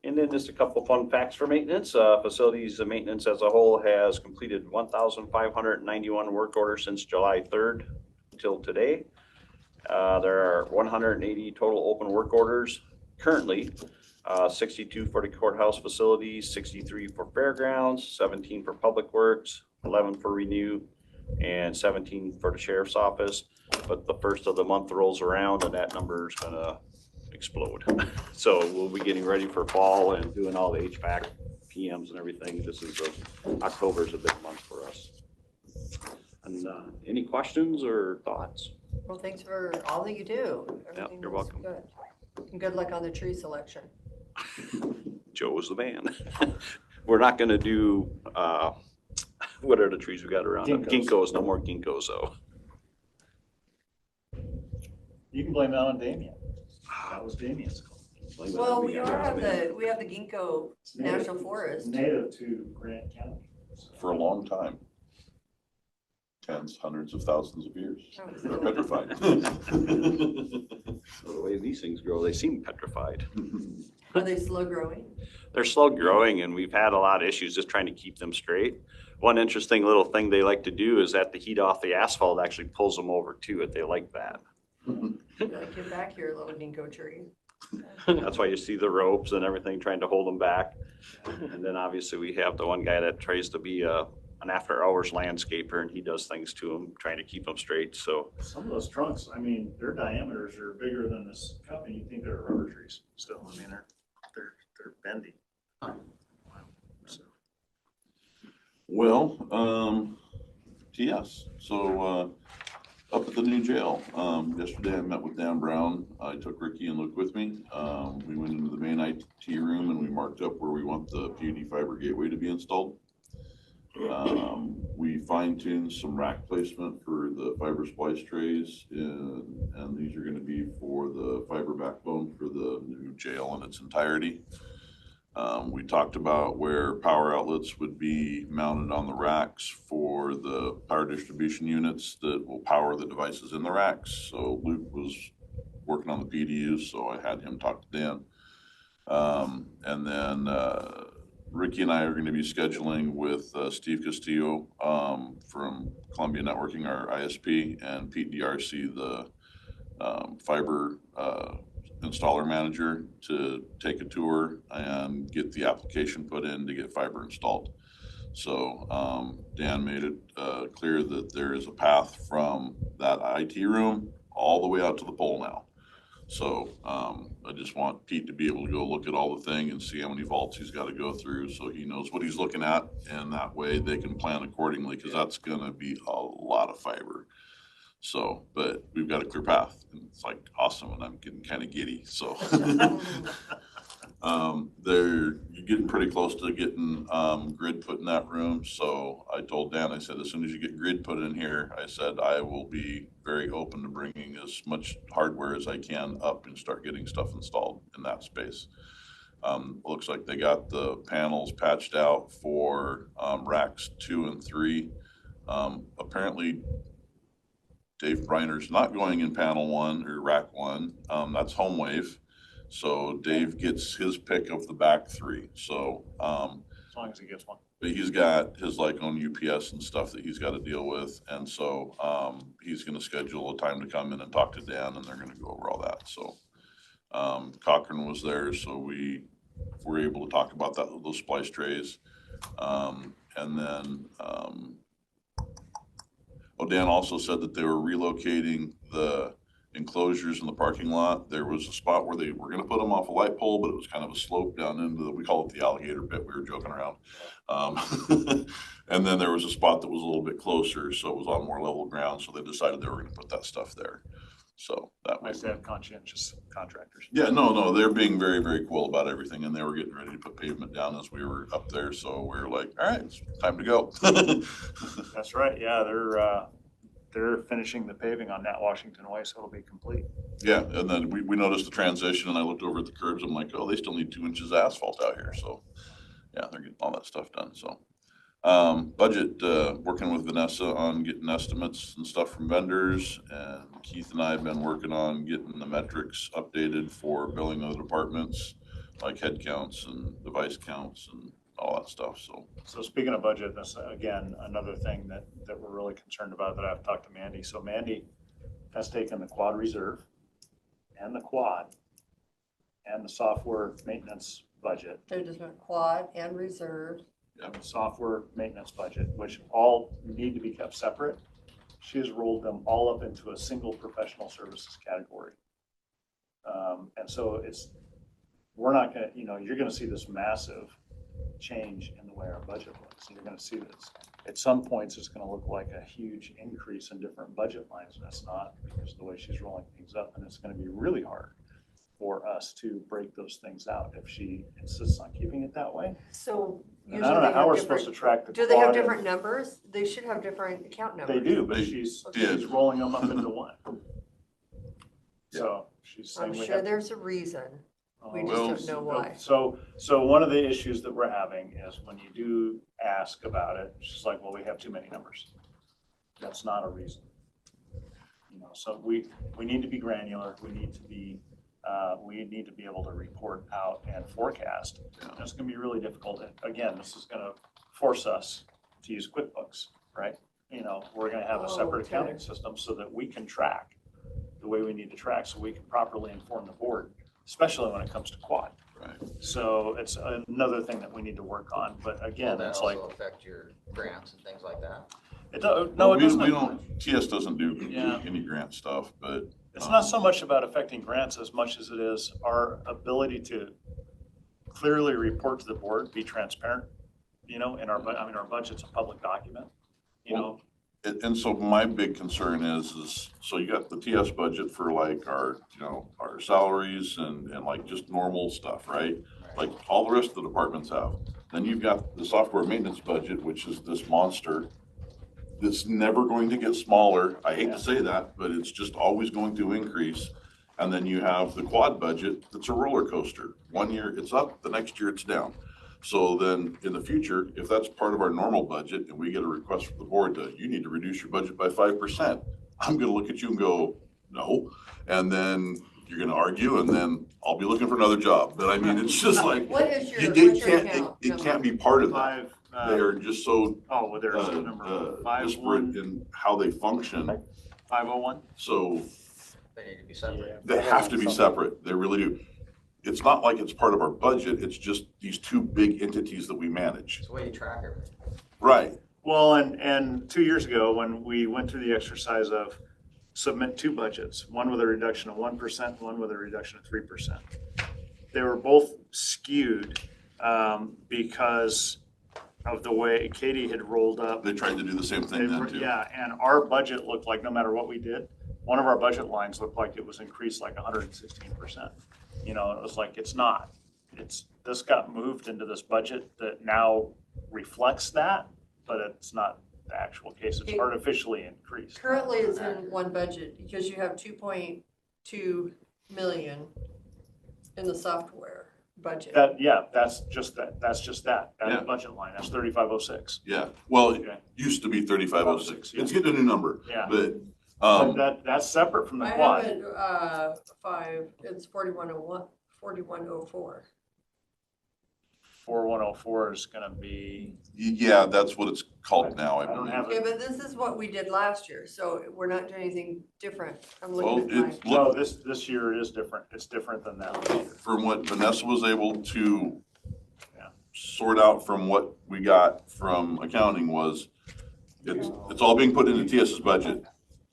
And then just a couple fun facts for maintenance. Facilities maintenance as a whole has completed 1,591 work orders since July 3rd till today. There are 180 total open work orders currently, 62 for the courthouse facilities, 63 for fairgrounds, 17 for public works, 11 for renew, and 17 for the sheriff's office. but the first of the month rolls around and that number is gonna explode. So we'll be getting ready for fall and doing all the HVAC PMs and everything. October's a big month for us. And any questions or thoughts? Well, thanks for all that you do. Yeah, Everything you're was welcome. good. And good luck on the tree selection. Joe is the man. We're not gonna do, what are the trees we got around? Ginkgos, no more ginkgos though. You can blame that on Damien. That was Damien's call. Well, we have the ginkgo It's native- national forest. Native to Grant County. For a long time. Tens, hundreds of thousands of years. Oh, is They're it? petrified. So the way these things grow, they seem petrified. Are they slow growing? They're slow growing and we've had a lot of issues just trying to keep them straight. One interesting little thing they like to do is that the heat off the asphalt actually pulls them over to it. They like that. Like, get back here, little ginkgo tree. That's why you see the ropes and everything trying to hold them back. And then obviously we have the one guy that tries to be an after hours landscaper and he does things to them, trying to keep them straight. So Some of those trunks, I mean, their diameters are bigger than this company. You think they're rubber trees still. I mean, they're bendy. So, Well, yes, so, up at the new jail, yesterday I met with Dan Brown. I took Ricky and Luke with me. We went into the main IT room and we marked up where we want the PUD fiber gateway to be installed. We fine-tuned some rack placement for the fiber splice trays and these are gonna be for the fiber backbone for the new jail in its entirety. We talked about where power outlets would be mounted on the racks for the power distribution units that will power the devices in the racks. So Luke was working on the PDUs, so I had him talk to Dan. And then Ricky and I are going to be scheduling with Steve Castillo from Columbia Networking, our ISP, and Pete DRC, the fiber installer manager, to take a tour and get the application put in to get fiber installed. So Dan made it clear that there is a path from that IT room all the way out to the pole now. So I just want Pete to be able to go look at all the thing and see how many vaults he's got to go through so he knows what he's looking at, and that way they can plan accordingly, because that's going to be a lot of fiber. So, but we've got a clear path and it's like awesome, and I'm getting kind of giddy. So they're getting pretty close to getting grid put in that room. So I told Dan, I said, as soon as you get grid put in here, I said, I will be very open to bringing as much hardware as I can up and start getting stuff installed in that space. Looks like they got the panels patched out for racks 2 and 3. Apparently Dave Briner's not going in panel 1 or rack 1. That's home wave. So Dave gets his pick of the back 3. So as long as he gets one. but he's got his like own UPS and stuff that he's got to deal with. And so he's going to schedule a time to come in and talk to Dan, and they're going to go over all that. So Cochran was there, so we were able to talk about that, those splice trays. And then Dan also said that they were relocating the enclosures in the parking lot. There was a spot where they were going to put them off a light pole, but it was kind of a slope down into the, we call it the alligator pit. We were joking around. And then there was a spot that was a little bit closer, so it was on more level ground. So they decided they were going to put that stuff there. So that Nice was, to have conscientious contractors. yeah, no, they're being very, very cool about everything, and they were getting ready to put pavement down as we were up there. So we were like, all right, it's time to go. That's right. Yeah, they're finishing the paving on Nat Washington Way, so it'll be complete. Yeah, and then we noticed the transition, and I looked over at the curbs. I'm like, oh, they still need 2 inches of asphalt out here. So yeah, they're getting all that stuff done. So budget, working with Vanessa on getting estimates and stuff from vendors, and Keith and I have been working on getting the metrics updated for billing other departments, like head counts and device counts and all that stuff. So speaking of budget, that's again another thing that we're really concerned about, that I've talked to Mandy. So Mandy has taken the quad reserve and the quad and the software maintenance budget, They just went quad and reserve. and the software maintenance budget, which all need to be kept separate. she has rolled them all up into a single professional services category. And so we're not gonna, you're gonna see this massive change in the way our budget looks. You're gonna see this. At some points, it's gonna look like a huge increase in different budget lines, and it's not, because of the way she's rolling things up, and it's gonna be really hard for us to break those things out if she insists on keeping it that way. So And usually I don't know they how have we're supposed to different, track the do they have quad and- different numbers? They should have different account numbers. They do, but They she's did. rolling them up into one. So she's saying I'm we sure have. there's a reason. We just Well, don't know why. So one of the issues that we're having is when you do ask about it, she's like, well, we have too many numbers. That's not a reason. So we need to be granular. We need to be able to report out and forecast. Yeah. And it's gonna be really difficult. And again, this is gonna force us to use QuickBooks, right? We're gonna have a separate Okay. accounting system so that we can track the way we need to track, so we can properly inform the board, especially when it comes to quad. Right. So it's another thing that we need to work on, but Will again, that it's like, also affect your grants and things like that? no, it We doesn't. don't, TS doesn't do Yeah. any grant stuff, but. It's not so much about affecting grants as much as it is our ability to clearly report to the board, be transparent, in our, our budget's a public document, Well, And so my big concern is, so you got the TS budget for like our salaries and like just normal stuff, right? Like all the rest of the departments have. Then you've got the software maintenance budget, which is this monster that's never going to get smaller. I hate to say that, but it's just always going to increase. And then you have the quad budget that's a roller coaster. One year it's up, the next year it's down. So then in the future, if that's part of our normal budget and we get a request from the board you need to reduce your budget by 5%, I'm gonna look at you and go, no. And then you're gonna argue and then I'll be looking for another job. But I mean, it's just like, What is your, it what's your can't, account it number? can't be part of that. five, They are just so well, there's the number disparate in how they function. 501. So They need to be separate. they have to be separate. They really do. It's not like it's part of our budget. It's just these two big entities that we manage. It's the way you track everything. Right. Well, and 2 years ago, when we went through the exercise of submit two budgets, one with a reduction of 1%, one with a reduction of 3%. They were both skewed because of the way Katie had rolled up. They tried to do the same thing then too. Yeah, and our budget looked like no matter what we did, one of our budget lines looked like it was increased like 116%. It was like, it's not. This got moved into this budget that now reflects that, but it's not the actual case. It's Okay. artificially increased. Currently, it's in one budget because you have 2.2 million in the software budget. That's just that. Yeah. Budget line, that's 3506. Yeah. Well, it Okay. used to be 3506. Yeah. It's getting a new number. Yeah. But That's separate from the I quad. have it, it's 4101, 4104. 4104 is gonna be, yeah, that's what it's called now, I I don't believe. have Okay, but this is what we did last year, so we're not doing anything different. I'm Well, looking at it's, mine. no, this year it is different. It's different than that. from what Vanessa was able to Yeah. sort out from what we got from accounting was, it's all being put into TS's budget.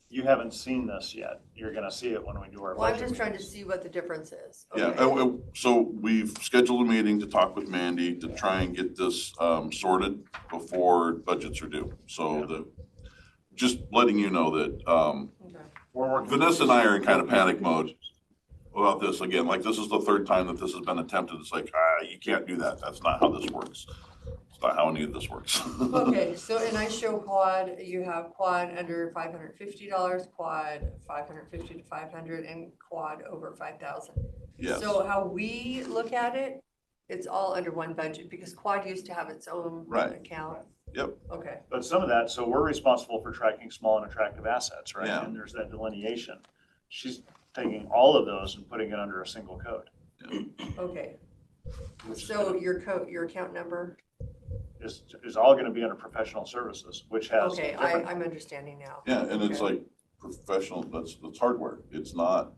You haven't seen this yet. You're gonna see it when we do our Well, I'm budget. just trying to see what the difference is. Yeah, Okay. so we've scheduled a meeting to talk with Mandy to try and get this sorted before budgets are due. So just letting you know that Okay. We're working. Vanessa and I are in kind of panic mode about this again. Like, this is the third time that this has been attempted. It's like, you can't do that. That's not how this works. It's not how any of this works. Okay, so, and I show quad, you have quad under $550, quad 550 to 500, and quad over 5,000. Yes. So how we look at it, it's all under one budget, because quad used to have its own Right. account. Yep. Okay, But some of that, so we're responsible for tracking small and attractive assets, right? Yeah. And there's that delineation. She's taking all of those and putting it under a single code. okay. which is So your code, your account number, is all gonna be under professional services, which has okay, different. I'm understanding now. Yeah, and it's Okay. like professional, that's hardware. It's not,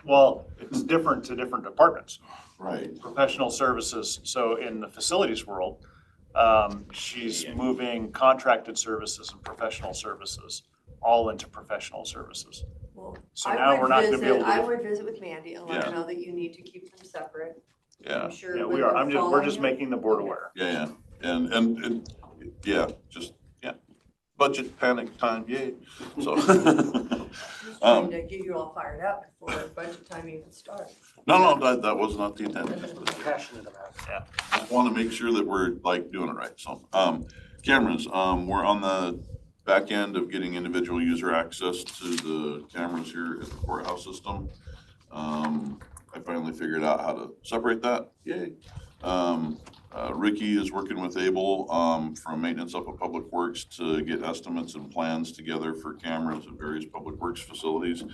Well, it's different to different departments. right. Professional services, so in the facilities world, she's moving contracted services and professional services all into professional services. Well, So I now would we're not gonna be able I to, would visit with Mandy and let her Yeah. know that you need to keep them separate. Yeah, I'm sure yeah, with we are, the we're just following- making the board Okay. aware. yeah, and, yeah, just, yeah. Budget panic time, yay. So, Just trying to get you all fired up before budget time even starts. no, that was not the intent. Passionate about it. Just want to make sure that we're like doing it right. So, cameras, we're on the back end of getting individual user access to the cameras here at the courthouse system. I finally figured out how to separate that. Yay. Ricky is working with Abel, from maintenance up at Public Works to get estimates and plans together for cameras at various Public Works facilities,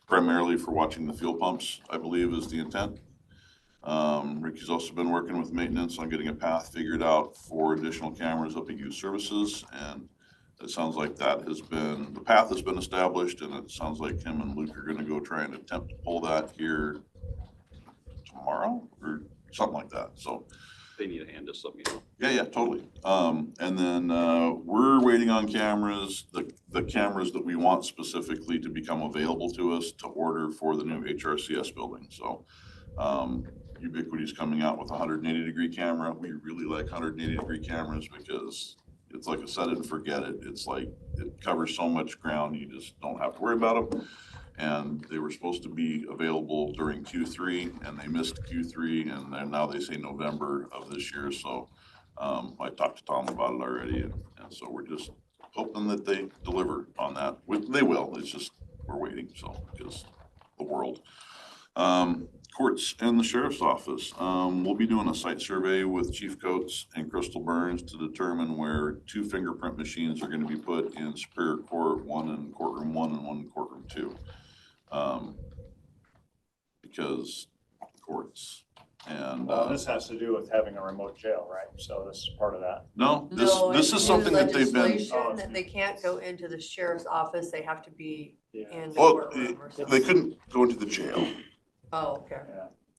primarily for watching the fuel pumps, I believe is the intent. Ricky's also been working with maintenance on getting a path figured out for additional cameras up at youth services. And it sounds like the path has been established, and it sounds like him and Luke are gonna go try and attempt to pull that here tomorrow or something like that. So, They need a hand to something, yeah, totally. And then, we're waiting on cameras, the cameras that we want specifically to become available to us to order for the new HRCS building. So, Ubiquity's coming out with a 180-degree camera. We really like 180-degree cameras because it's like a set it and forget it. It's like, it covers so much ground, you just don't have to worry about them. And they were supposed to be available during Q3, and they missed Q3, and then now they say November of this year. So I talked to Tom about it already, and so we're just hoping that they deliver on that. They will. It's just we're waiting. So because the world. Courts and the sheriff's office. We'll be doing a site survey with Chief Coates and Crystal Burns to determine where 2 fingerprint machines are going to be put in Superior Court, one in courtroom 1 and one in courtroom 2. Because courts and This has to do with having a remote jail, right? So this is part of that. no, No, this it's is new something that they've been. legislation that they can't go into the sheriff's office, they have to be Yeah, in the Well, courtroom or they something. couldn't go into the jail. Oh, okay.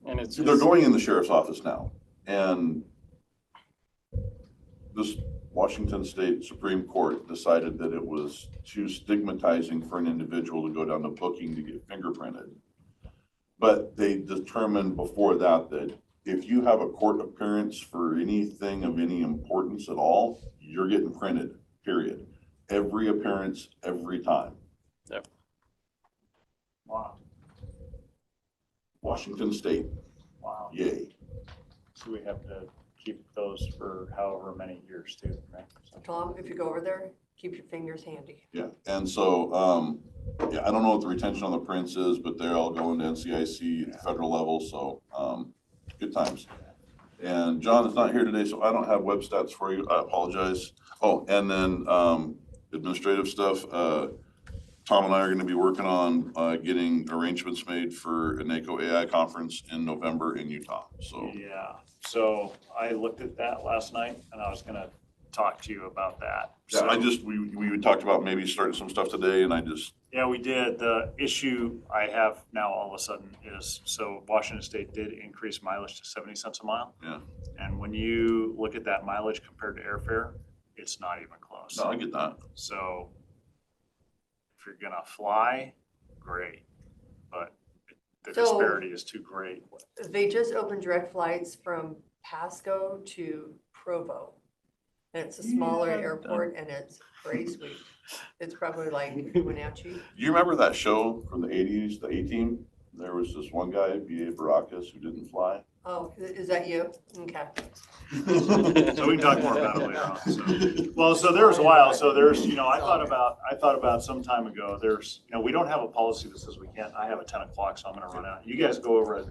and it's. They're going in the sheriff's office now, and this Washington State Supreme Court decided that it was too stigmatizing for an individual to go down to booking to get fingerprinted. But they determined before that that if you have a court appearance for anything of any importance at all, you're getting printed, period. Every appearance, every time. Wow, Washington State, wow. yay. So we have to keep those for however many years too, right? So- Tom, if you go over there, keep your fingers handy. Yeah, and so, yeah, I don't know what the retention on the prints is, but they're all going to NCIC at the federal level, so, good times. And John is not here today, so I don't have web stats for you, I apologize. Oh, and then, administrative stuff, Tom and I are gonna be working on, getting arrangements made for a NACO AI conference in November in Utah, so. Yeah, so I looked at that last night and I was gonna talk to you about that. Yeah, So- we talked about maybe starting some stuff today, and I just, Yeah, we did. The issue I have now all of a sudden is, so Washington State did increase mileage to 70 cents a mile. Yeah. And when you look at that mileage compared to airfare, it's not even close. no, I get that. So if you're gonna fly, great, but the So- disparity is too great. They just opened direct flights from Pasco to Provo. And it's a smaller Yeah. airport and it's pretty sweet. It's probably like Wenatchee. You remember that show from the 80s, the A-Team? There was this one guy, B.A. Baracus, who didn't fly. Oh, is that you? Okay. So we can talk more about it later on, so. Well, so there was a while, so there's, I thought about some time ago, we don't have a policy that says we can't, I have a 10 o'clock, so I'm gonna run out. You guys go over it,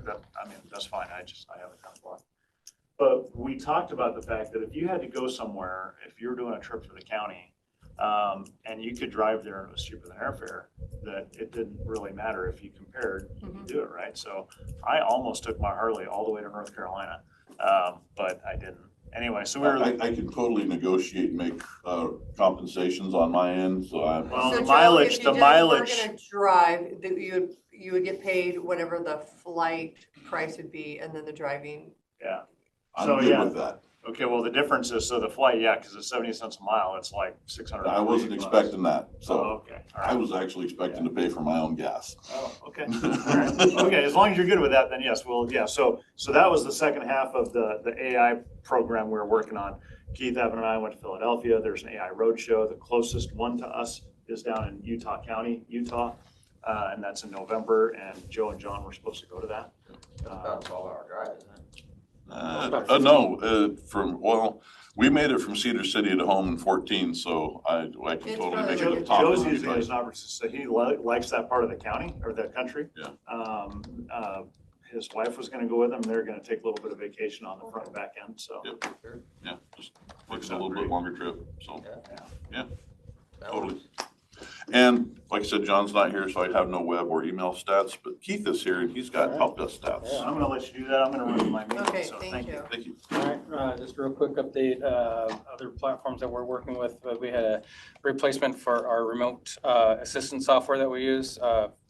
that's fine, I have a 10 o'clock. But we talked about the fact that if you had to go somewhere, if you were doing a trip for the county, and you could drive there and it was cheaper than airfare, that it didn't really matter if you compared, you could do it, right? So I almost took my Harley all the way to North Carolina, but I didn't. Anyway, so we were. I can totally negotiate and make compensations on my end, so I. Well, So the Joe, mileage- if you the just mileage- were gonna drive, that you would get paid whatever the flight price would be and then the driving. Yeah. I'm So, good yeah. with that. Okay, well, the difference is, so the flight, yeah, because it's 70 cents a mile, it's like 600. I wasn't expecting that, Oh, so okay, all I right. was actually expecting to pay for my own gas. Oh, okay, all right. Okay, as long as you're good with that, then yes, well, yeah, so that was the second half of the AI program we were working on. Keith, Evan, and I went to Philadelphia. There's an AI roadshow. The closest one to us is down in Utah County, Utah, and that's in November, and Joe and John were supposed to go to that. About a 12-hour drive, isn't it? No, we made it from Cedar City to home in 14, so I can It's totally make probably it to top Joe's of using it the as an opportunity, so he likes that part of the county or the country. Yeah. His wife was gonna go with him. They're gonna take a little bit of vacation on the front and back end, so. Yep. Yeah, just makes it a little bit longer trip, so, That totally. was- And like I said, John's not here, so I have no web or email stats, but Keith is here and he's got help desk stats. So I'm gonna let you do that. I'm gonna run my meeting, Okay, so thank thank you. you. Thank you. All right, just a real quick update, other platforms that we're working with, we had a replacement for our remote assistant software that we use,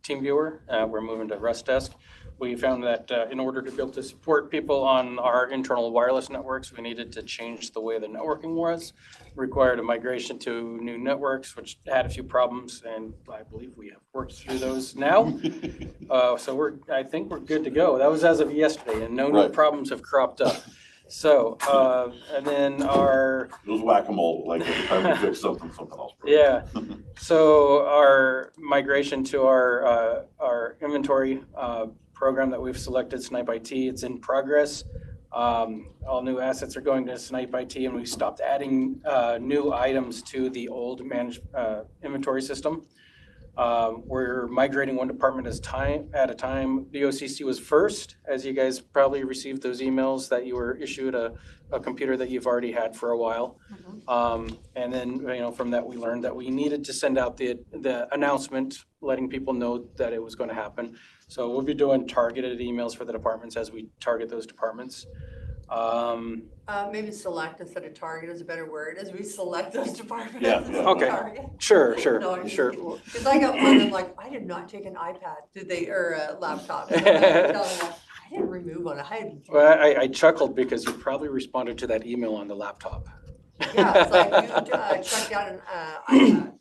TeamViewer. We're moving to Rest Desk. We found that in order to be able to support people on our internal wireless networks, we needed to change the way the networking was. Required a migration to new networks, which had a few problems, and I believe we have worked through those now. So I think we're good to go. That was as of yesterday, and no new Right. problems have cropped up. So, and then our, It was whack-a-mole, like every time we fix something, something else broke. yeah, so our migration to our inventory program that we've selected, Snipe IT, it's in progress. All new assets are going to Snipe IT, and we stopped adding new items to the old managed inventory system. We're migrating one department at a time. BOCC was first, as you guys probably received those emails that you were issued a computer that you've already had for a while. And then, from that, we learned that we needed to send out the announcement, letting people know that it was going to happen. So we'll be doing targeted emails for the departments as we target those departments. Maybe select instead of target is a better word, as we select those departments. Yeah, instead of okay. target. Sure, No, I'm just sure. kidding. Cause I got one, I'm like, I did not take an iPad, or a laptop. So I tell them, I didn't remove one, Well, I chuckled because you probably responded to that email on the laptop. Yeah, it's like, you checked out an iPad.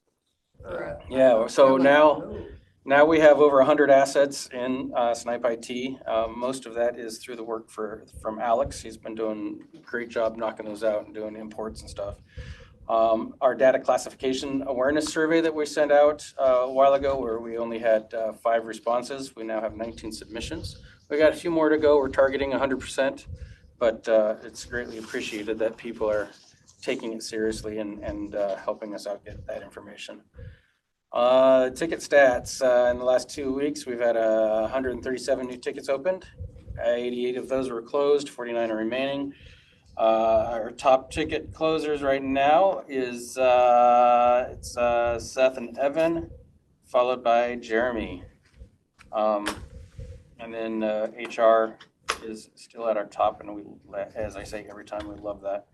Or a. Yeah, so I'm like, now- oh. Now we have over 100 assets in Snipe IT. Most of that is through the work from Alex. He's been doing a great job knocking those out and doing imports and stuff. Our data classification awareness survey that we sent out a while ago, where we only had 5 responses, we now have 19 submissions. We got a few more to go. We're targeting 100%, but it's greatly appreciated that people are taking it seriously and helping us out get that information. Ticket stats, in the last 2 weeks, we've had 137 new tickets opened. 88 of those were closed, 49 are remaining. Our top ticket closers right now is it's Seth and Evan, followed by Jeremy. And then HR is still at our top, and we, as I say every time, we love that.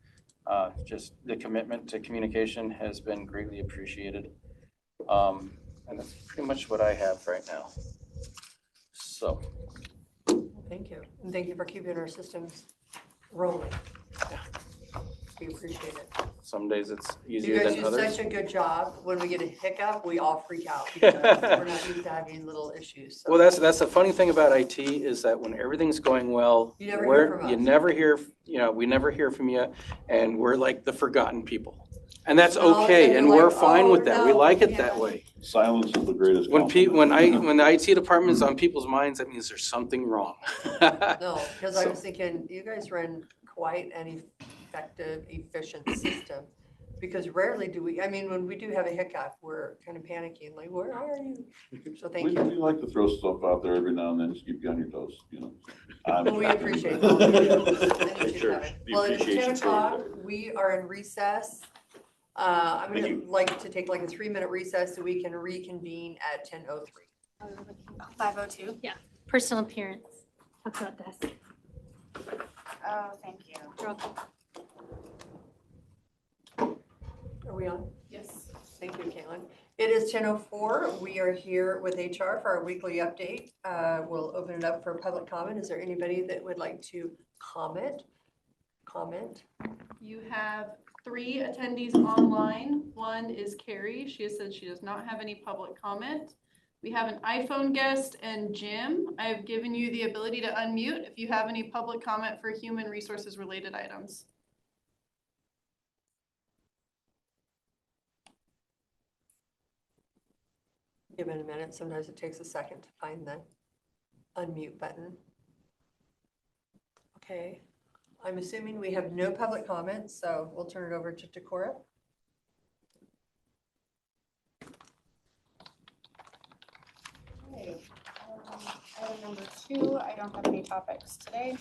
Just the commitment to communication has been greatly appreciated. And that's pretty much what I have right now. So. Thank you. And thank you for keeping our systems rolling. We appreciate it. Some days it's You easier guys than do others. such a good job. When we get a hiccup, we all freak out because we're not used to having little issues. So Well, that's the funny thing about IT is that when everything's going well, You never hear from you us. never hear, we never hear from you, and we're like the forgotten people. And that's No, okay, and and you're we're like, fine "Oh, with that. We no, like it yeah." that way. Silence is the greatest When compliment. when the IT department's on people's minds, that means there's something wrong. No, because I So- was thinking, you guys run quite an effective, efficient system. Because rarely do we, I mean, when we do have a hiccup, we're kind of panicking, like, where are you? So thank We you. like to throw stuff out there every now and then, just keep you on your toes, Well, we appreciate both of you. I need you, Sure. Kevin. The Well, it's 10 appreciation's really o'clock. We are in recess. I'm Thank gonna like to take like a 3-minute recess so we can reconvene at 10:03. 5:02? Yeah, personal appearance. Talk about desk. Oh, thank you. Are we on? Yes. Thank you, Caitlin. It is 10:04. We are here with HR for our weekly update. We'll open it up for public comment. Is there anybody that would like to comment? comment. You have 3 attendees online. One is Carrie. She has said she does not have any public comment. We have an iPhone guest and Jim. I have given you the ability to unmute if you have any public comment for human resources related items. Give it a minute. Sometimes it takes a second to find the unmute button. Okay, I'm assuming we have no public comments, so we'll turn it over to Decorah. Okay, item number 2, I don't have any topics today.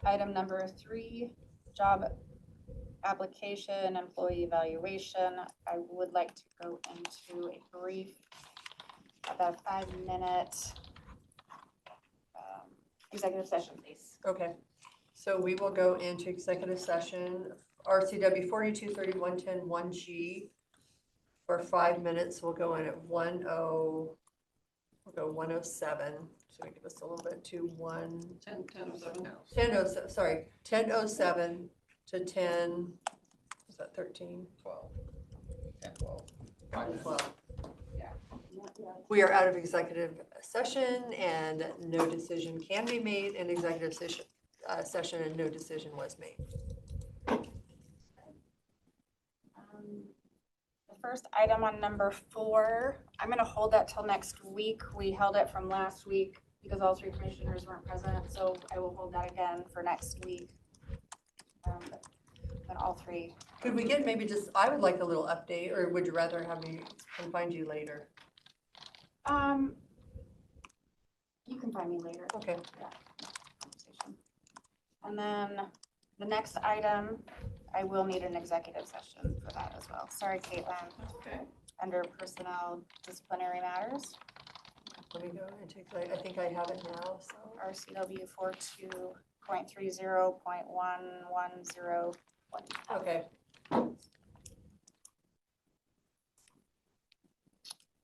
Item number 3, job application, employee evaluation. I would like to go into a brief, about a 5-minute executive session, please. Okay, so we will go into executive session, RCW 4231.10.1G for 5 minutes. We'll go in at 1:07. So we give us a little bit to 10:07. 10:07, sorry, 10:07 to 10, is that 13? 12. 10, 12. 5 minutes. 12. We are out of executive session and no decision can be made in executive session and no decision was made. The first item on number 4, I'm gonna hold that till next week. We held it from last week because all 3 commissioners weren't present, so I will hold that again for next week. But all 3. Could we get maybe just, I would like a little update, or would you rather have me come find you later? You can find me later. Okay. And then the next item, I will need an executive session for that as well. Sorry, Caitlin. Okay. Under personnel disciplinary matters, Let me go and take, I think I have it now, so. RCW 42.30.110. Okay.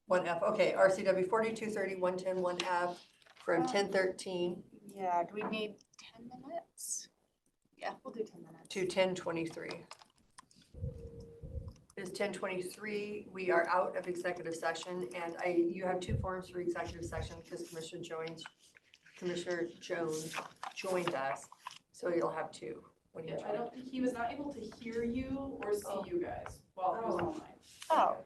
1F, okay, RCW 4231.10.1F from 10:13 Yeah, do we need 10 minutes? Yeah, we'll do 10 minutes. to 10:23. It is 10:23, we are out of executive session, and you have 2 forms for executive session because Commissioner Jones joined us, so you'll have 2 when you Yeah, I join. don't think he was not able to hear you or see you guys while he was online. Oh,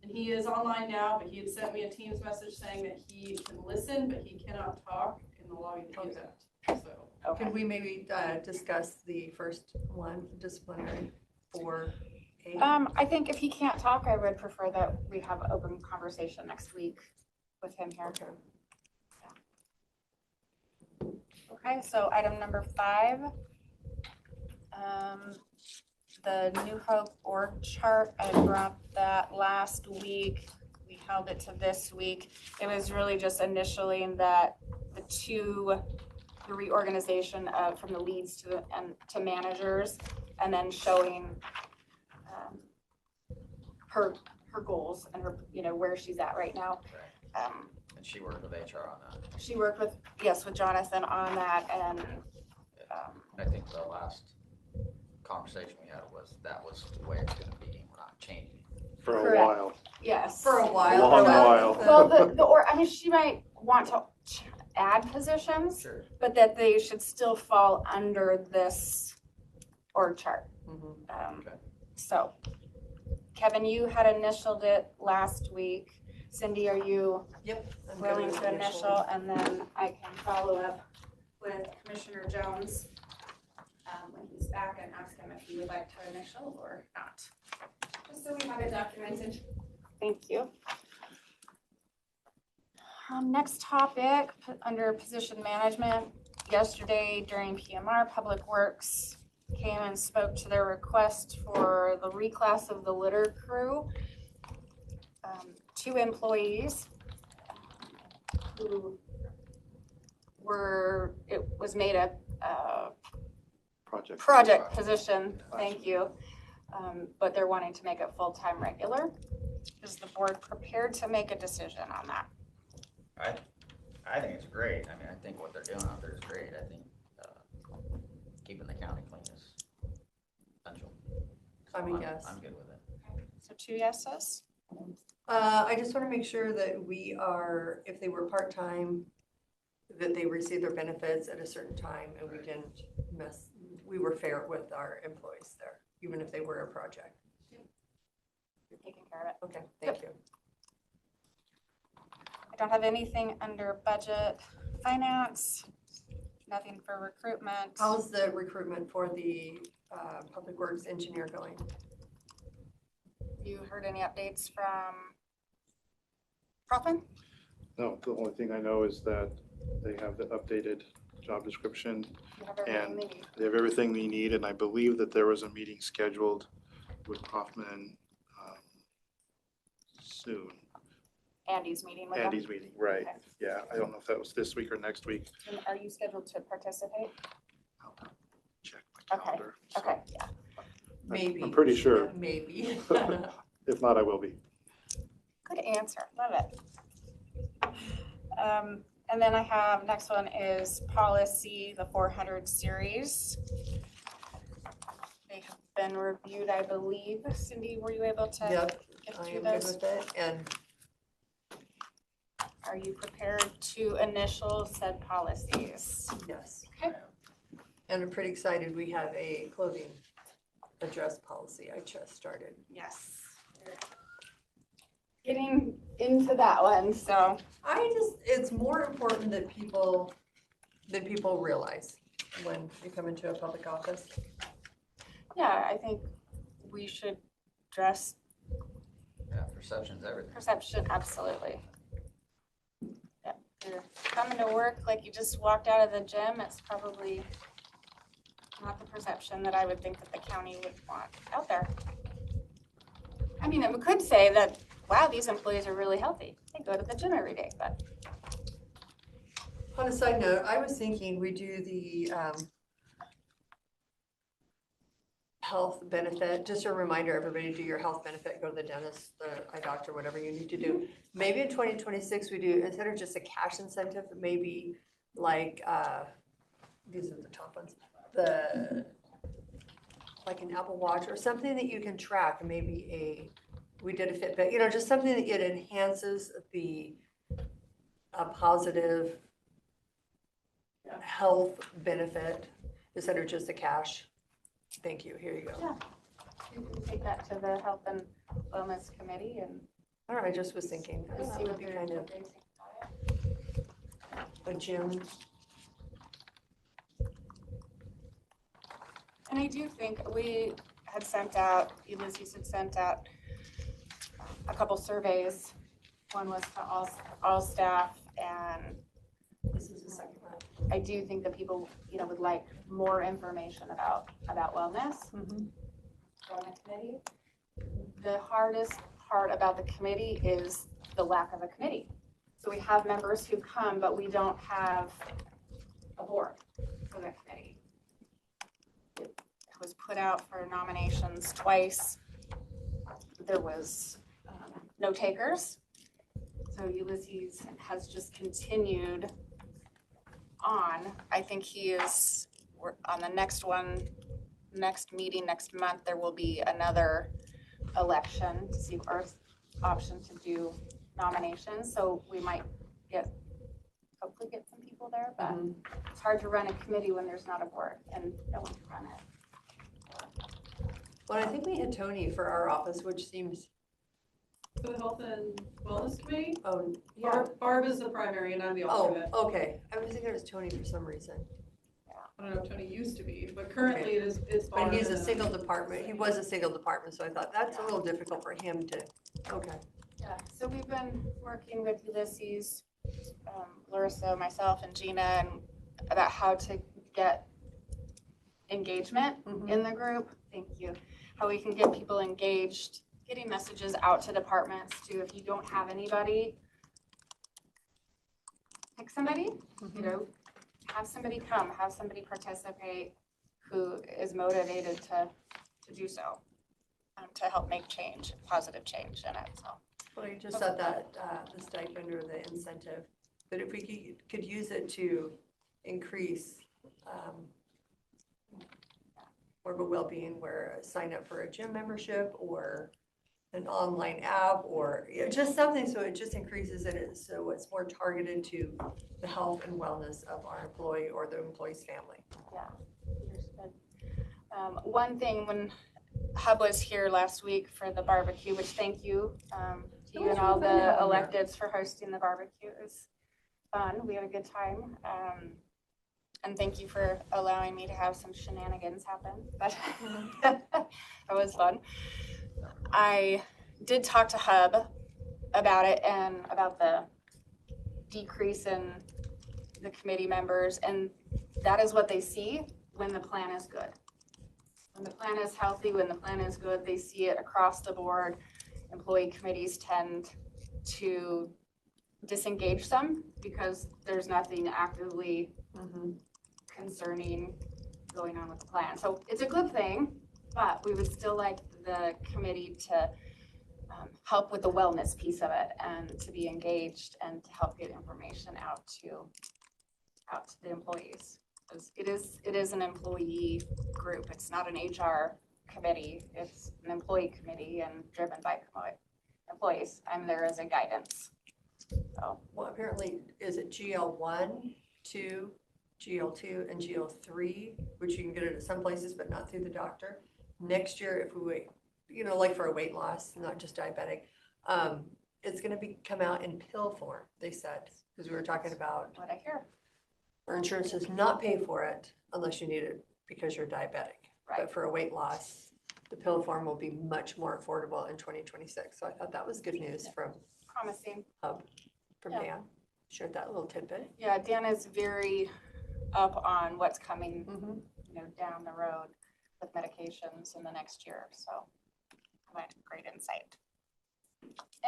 And he is online now, but he had sent me a Teams message saying that he can listen, but he cannot talk in the lobby that he's at, so. okay. Can we maybe discuss the first one, disciplinary for A? I think if he can't talk, I would prefer that we have an open conversation next week with him here. Okay. Okay, so item number 5. The New Hope org chart, I brought that last week. We held it to this week. It was really just initially in that the reorganization from the leads to managers, and then showing her goals and her, where she's at right now. And she worked with HR on that. She worked with Jonathan on that, and I think the last conversation we had was the way it's gonna be. We're not changing. For a Correct. while. yes. For a while. Long Jonathan. while. Well, she might want to add positions, Sure. but that they should still fall under this org chart. Mhm. Okay. So, Kevin, you had initialed it last week. Cindy, are you Yep. I'm good willing with to initial? And then I can follow up with Commissioner Jones when he's back and ask him if he would like to initial or not. Just so we have it documented. Thank you. Next topic, under position management. Yesterday during PMR, Public Works came and spoke to their request for the reclass of the litter crew. 2 employees who it was made a project position, thank you. But they're wanting to make it full-time regular. Is the board prepared to make a decision on that? I think it's great. I mean, I think what they're doing out there is great. I think keeping the I'm a yes. I'm good with it. So 2 yeses. I just want to make sure that we are, if they were part-time, that they receive their benefits at a certain time and we didn't we were fair with our employees there, even if they were a project. You're taking care of it. Okay, thank you. I don't have anything under budget, finance, nothing for recruitment. How's the recruitment for the Public Works engineer going? You heard any updates from Kaufman? No, the only thing I know is that they have the updated job description. You have everything And they need. they have everything they need, and I believe that there was a meeting scheduled with Kaufman soon. Andy's meeting with them. Andy's meeting, right. Okay. Yeah, I don't know if that was this week or next week. And are you scheduled to participate? I'll check my Okay, calendar. So Okay, yeah. Maybe. I'm pretty sure. Maybe. If not, I will be. Good answer, love it. And then I have, next one is policy, the 400 series. They have been reviewed, I believe. Cindy, were you able to Yep, get I through am good those? with it. And Are you prepared to initial said policies? yes. Okay. And I'm pretty excited. We have a clothing address policy I just started. Yes. Getting into that one, so. It's more important that people realize when you come into a public office. Yeah, I think we should dress Yeah, perception's everything. perception, absolutely. Yep, you're coming to work like you just walked out of the gym, it's probably not the perception that I would think that the county would want out there. I mean, it could say that, wow, these employees are really healthy, they go to the gym every day, but On a side note, I was thinking we do the health benefit, just a reminder, everybody do your health benefit, go to the dentist, the eye doctor, whatever you need to do. Maybe in 2026, we do, instead of just a cash incentive, maybe like, these are the top ones, like an Apple Watch or something that you can track, maybe we did a Fitbit, just something that it enhances a positive health benefit instead of just a cash. Thank you, here you go. Yeah. you can take that to the Health and Wellness Committee and I don't know, I just was thinking, see that what would be they're kind of thinking about it. a gym. And I do think we had sent out, Ulysses had sent out a couple surveys. One was to all staff, and This is the second one. I do think that people, would like more information about wellness. Wellness committee. The hardest part about the committee is the lack of a committee. So we have members who come, but we don't have a board for the committee. It was put out for nominations twice. There was no takers. So Ulysses has just continued on. I think we're on the next meeting next month, there will be another election to see our option to do nominations. So we might hopefully get some people there, but it's hard to run a committee when there's not a board and no one can run it. Well, I think we had Tony for our office, which seems, For the Health and Wellness Committee, oh, yeah. Barb is the primary and I'm the Oh, alternate. okay. I was thinking it was Tony for some reason. I don't know if Tony used to be, but currently it's Barb. But he's a and then- single department. He was a single department, so I thought that's a little difficult for him to, okay. Yeah, so we've been working with Ulysses, Larissa, myself, and Gina, and about how to get engagement in the group. Thank you. How we can get people engaged, getting messages out to departments too. If you don't have anybody, pick somebody, have somebody come, have somebody participate who is motivated to do so, to help make change, positive change in it, so. Well, I just thought that the stipend or the incentive, that if we could use it to increase more of a well-being where sign up for a gym membership or an online app or just something, so it just increases it, so it's more targeted to the health and wellness of our employee or the employee's family. Understood. One thing, when Hub was here last week for the barbecue, which thank you to you and all the electeds for hosting the barbecue. It was fun. We had a good time. And thank you for allowing me to have some shenanigans happen. But it was fun. I did talk to Hub about it and about the decrease in the committee members, and that is what they see when the plan is good. When the plan is healthy, when the plan is good, they see it across the board. Employee committees tend to disengage some because there's nothing actively concerning going on with the plan. So it's a good thing, but we would still like the committee to help with the wellness piece of it and to be engaged and to help get information out to the employees. It is an employee group. It's not an HR committee. It's an employee committee and driven by employees. I'm there as a guidance. So, Well, apparently, is it GL1, 2, GL2, and GL3, which you can get it at some places, but not through the doctor. Next year, if we wait, like for a weight loss, not just diabetic, it's gonna come out in pill form, they said, because we were talking about what I hear. our insurance does not pay for it unless you need it because you're diabetic. Right. But for a weight loss, the pill form will be much more affordable in 2026. So I thought that was good news from Promising. Dan. Shared that little tidbit. Yeah, Dan is very up on what's coming, down the road with medications in the next year. So great insight.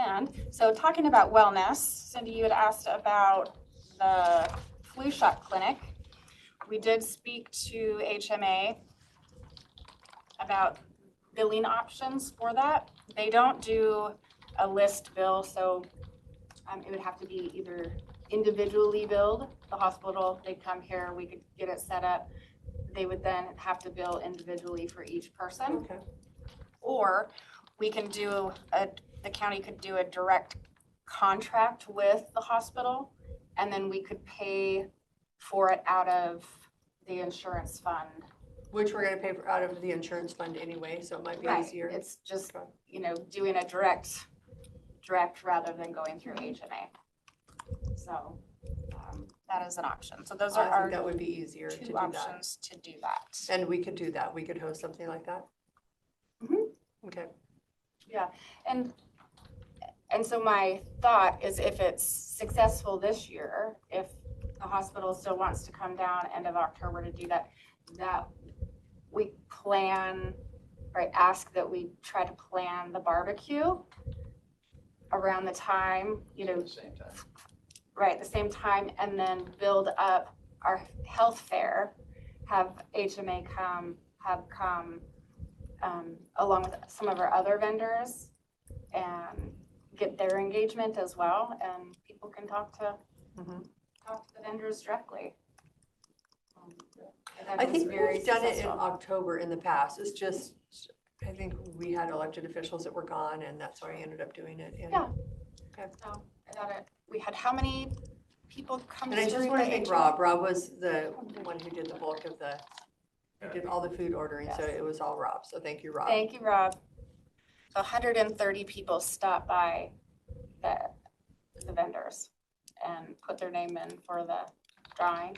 And so talking about wellness, Cindy, you had asked about the flu shot clinic. We did speak to HMA about billing options for that. They don't do a list bill, so it would have to be either individually billed. The hospital, they'd come here, we could get it set up. They would then have to bill individually for each person. Okay. Or we can do the county could do a direct contract with the hospital, and then we could pay for it out of the insurance fund. Which we're gonna pay for out of the insurance fund anyway, so it might be Right. easier. It's just, doing a direct rather than going through HMA. So that is an option. So those are I our think that would be easier to do two that. options to do that. And we could do that. We could host something like that. Mhm. Okay. Yeah, and so my thought is if it's successful this year, if the hospital still wants to come down end of October to do that, that we plan, right, ask that we try to plan the barbecue around the time, At the same time. right, at the same time, and then build up our health fair, have HMA come along with some of our other vendors and get their engagement as well, and people can talk to the vendors directly. I think we've done it in October in the past. It's just, I think we had elected officials that were gone and that's why I ended up doing it. Yeah. So I thought we had how many people come And I through just the want to thank HMA? Rob. Rob was the one who did the bulk of he did all the food ordering, so Yes. it was all Rob. So thank you, Rob. Thank you, Rob. 130 people stopped by the vendors and put their name in for the drawing.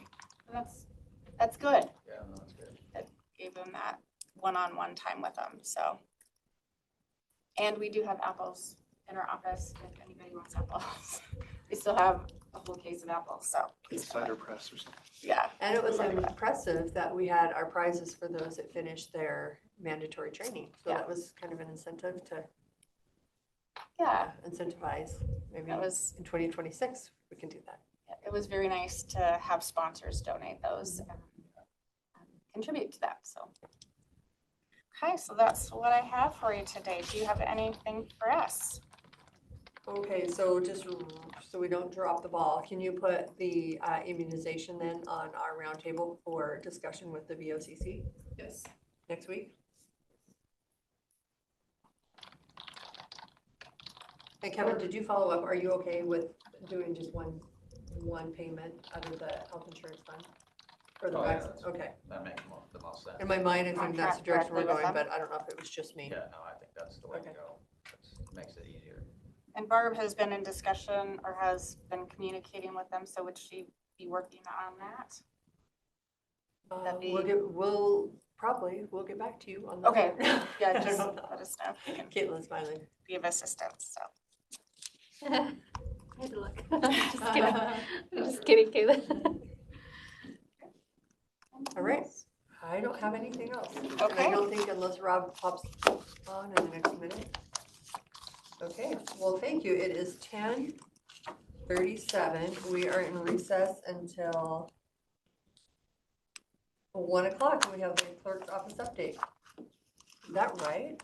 And that's good. Yeah, no, that's good. It gave them that one-on-one time with them, so. And we do have apples in our office if anybody wants apples. We still have a whole case of apples, so. Cider press or something. Yeah. And it was impressive that we had our prizes for those that finished their mandatory training. So Yeah. that was kind of an incentive to Yeah, incentivize. Maybe that was, in 2026, we can do that. it was very nice to have sponsors donate those and contribute to that, so. Okay, so that's what I have for you today. Do you have anything for us? Okay, so just so we don't drop the ball, can you put the immunization then on our roundtable for discussion with the VOCC? Yes. next week? Hey Kevin, did you follow up? Are you okay with doing just one payment out of the health insurance fund? For the Oh, yeah, vaccine? that's- Okay. That makes the most sense. In my mind, I think that's the Contract direction we're directly with going, them. but I don't know if it was just me. Yeah, no, I think that's the way to Okay. go. It makes it easier. And Barb has been in discussion or has been communicating with them, so would she be working on that? That'd be- We'll get back to you on that. Okay, yeah, I just don't know. let us know if you can Caitlin's smiling. be of assistance, so. I had to look. Just kidding. I'm just kidding, Kayla. All right. I don't have anything else. And Okay. I don't think unless Rob pops on in the next minute. Okay, well, thank you. It is 10:37. We are in recess until 1 o'clock. We have the clerk's office update. Is that right?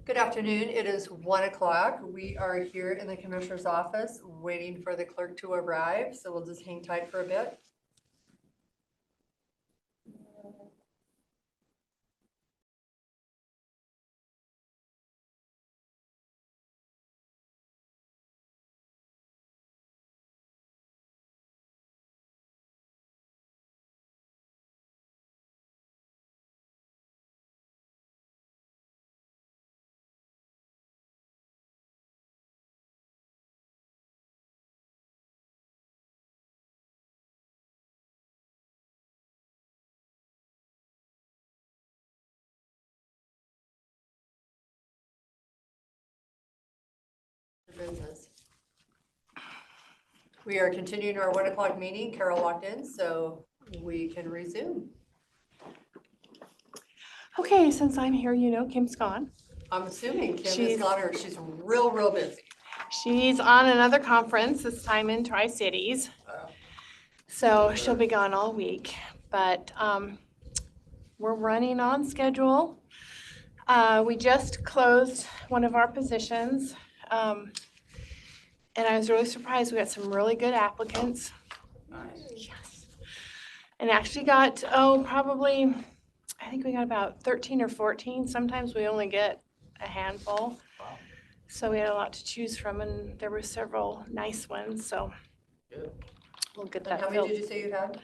Good afternoon. It is 1 o'clock. We are here in the commissioner's office waiting for the clerk to arrive, so we'll just hang tight for a bit. Business. We are continuing our 1 o'clock meeting. Carol walked in, so we can resume. Okay, since I'm here, you know Kim's gone. I'm assuming Kim has She's- got her, she's real busy. She's on another conference, this time in Tri-Cities. So she'll be gone all week, but we're running on schedule. We just closed one of our positions. And I was really surprised. We got some really good applicants. Nice. Yes. And actually got, probably, I think we got about 13 or 14. Sometimes we only get a handful. Wow. So we had a lot to choose from, and there were several nice ones, so Good. we'll get And that how many filled. did you say you had?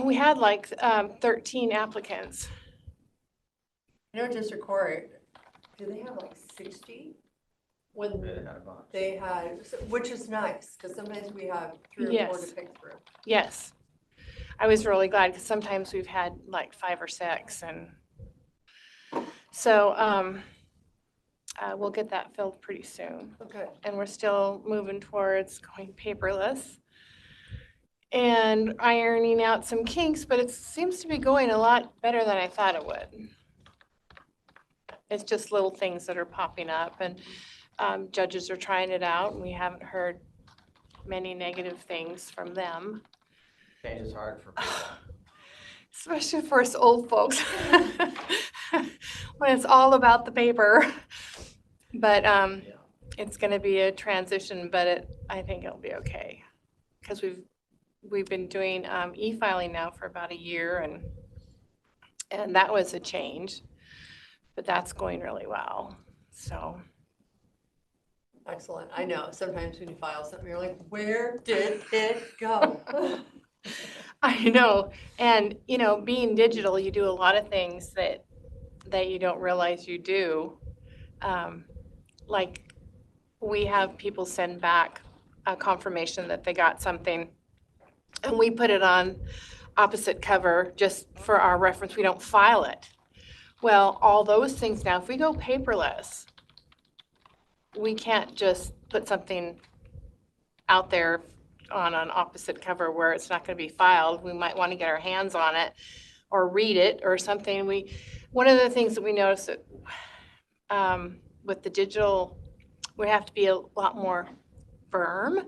We had like 13 applicants. You know, district court, do they have like 60? When They had a bunch. they had, which is nice, because sometimes we have 3 or 4 to Yes. pick through. Yes. I was really glad because sometimes we've had like 5 or 6, and so we'll get that filled pretty soon. Okay. And we're still moving towards going paperless and ironing out some kinks, but it seems to be going a lot better than I thought it would. It's just little things that are popping up, and judges are trying it out, and we haven't heard many negative things from them, Change is hard for people. especially for us old folks. When it's all about the paper. But Yeah. it's gonna be a transition, but I think it'll be okay. Because we've been doing e-filing now for about a year, and that was a change, but that's going really well, so. Excellent. I know, sometimes when you file something, you're like, where did it go? I know, and being digital, you do a lot of things that you don't realize you do. Like, we have people send back a confirmation that they got something, and we put it on opposite cover just for our reference. We don't file it. Well, all those things now, if we go paperless, we can't just put something out there on an opposite cover where it's not going to be filed. We might want to get our hands on it or read it or something. One of the things that we noticed that with the digital, we have to be a lot more firm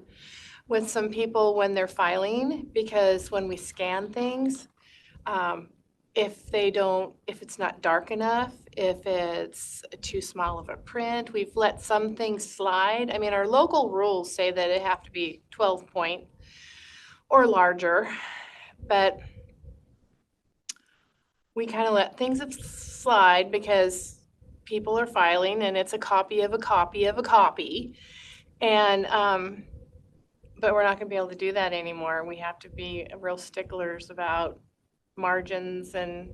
with some people when they're filing, because when we scan things, if it's not dark enough, if it's too small of a print, we've let some things slide. I mean, our local rules say that it have to be 12 point or larger, but we kind of let things slide because people are filing and it's a copy of a copy of a copy. And, but we're not gonna be able to do that anymore. We have to be real sticklers about margins and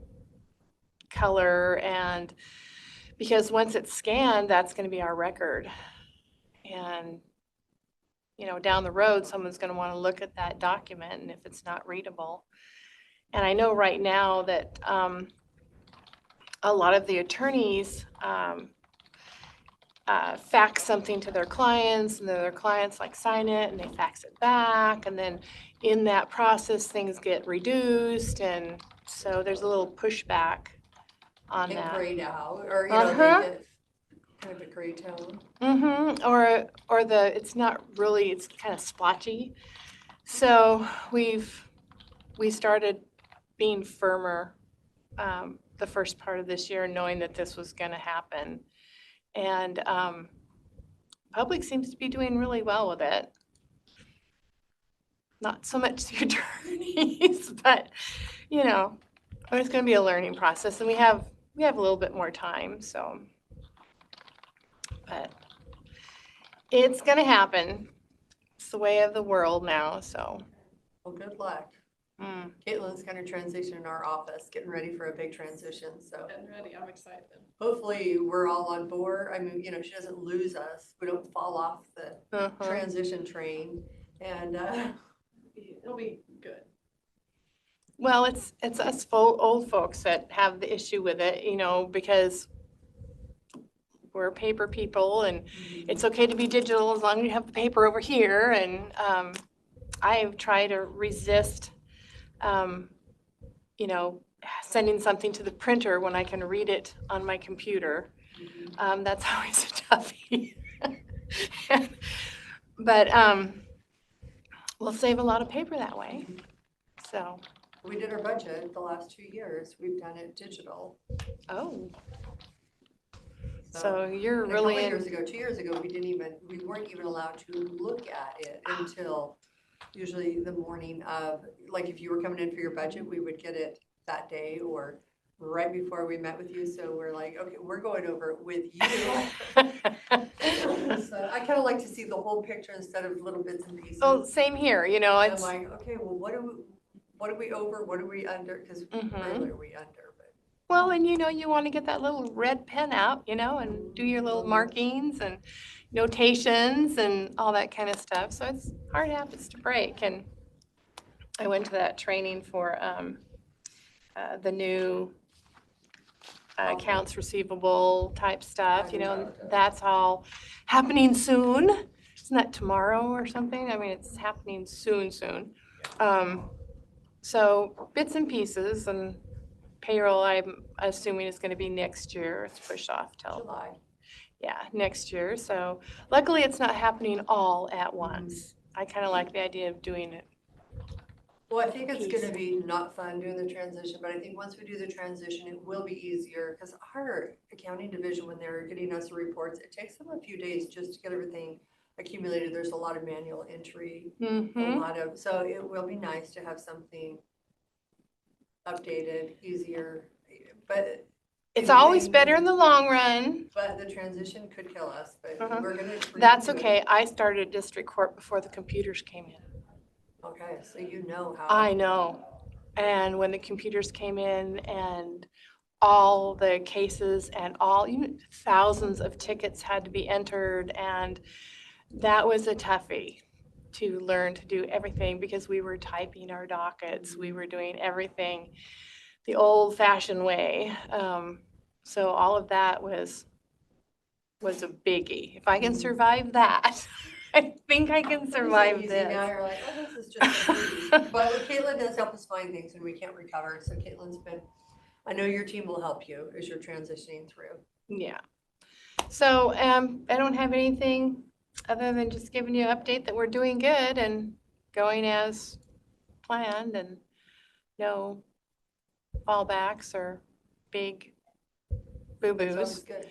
color and, because once it's scanned, that's gonna be our record. And, down the road, someone's gonna wanna look at that document, and if it's not readable. And I know right now that, a lot of the attorneys, fax something to their clients, and then their clients sign it and they fax it back, and then in that process, things get reduced, and so there's a little pushback on Get that. grayed out, or, Uh-huh. they get kind of a gray tone. Mm-hmm, or it's not really, it's kind of splotchy. So we started being firmer, the first part of this year, knowing that this was gonna happen. And, public seems to be doing really well with it. Not so much the attorneys, but, it's gonna be a learning process, and we have a little bit more time, so. But it's gonna happen. It's the way of the world now, so. Well, good luck. Mm. Caitlin's gonna transition in our office, getting ready for a big transition, so Getting ready, I'm excited. hopefully we're all on board. I mean, she doesn't lose us. We don't fall off the Uh-huh. transition train, and, It'll be good. Well, it's us old folks that have the issue with it, because we're paper people, and it's okay to be digital as long as you have the paper over here. And I've tried to resist, sending something to the printer when I can read it on my computer. That's always a toughie. But we'll save a lot of paper that way. So. we did our budget the last 2 years. We've done it digital. Oh. So you're And really a couple years ago, 2 years ago, we weren't even allowed to look at it until usually the morning of, if you were coming in for your budget, we would get it that day or right before we met with you. So we're like, okay, we're going over it with you. So I kind of like to see the whole picture instead of little bits and pieces. Well, same here, And I'm it's. like, okay, well, what are we over? What are we under? Because rarely are we under. Well, and you want to get that little red pen out, and do your little markings and notations and all that kind of stuff. So it's hard habits to break. And I went to that training for the new accounts receivable type stuff, and that's all happening soon. Isn't that tomorrow or something? I mean, it's happening soon. So bits and pieces, and payroll, I'm assuming is going to be next year. It's pushed off till July. Yeah, next year. So luckily it's not happening all at once. I kind of like the idea of doing it. Well, I think it's gonna be not fun doing the transition, but I think once we do the transition, it will be easier, because our accounting division, when they're getting us the reports, it takes them a few days just to get everything accumulated. There's a lot of manual entry, so it will be nice to have something updated, easier, but. It's always better in the long run. But the transition could kill us, but we're gonna. That's do it. okay. I started district court before the computers came in. Okay, so you know how. I know. And when the computers came in and all the cases and thousands of tickets had to be entered, and that was a toughie to learn to do everything, because we were typing our dockets. We were doing everything the old-fashioned way. So all of that was a biggie. If I can survive that, I think I can survive Easy. this. Now you're like, oh, this is just easy. But Caitlin does help us find things when we can't recover. So Caitlin's I know your team will help you as you're transitioning through. Yeah. So I don't have anything other than just giving you an update that we're doing good and going as planned, and no fallbacks or big boo-boos. Sounds good.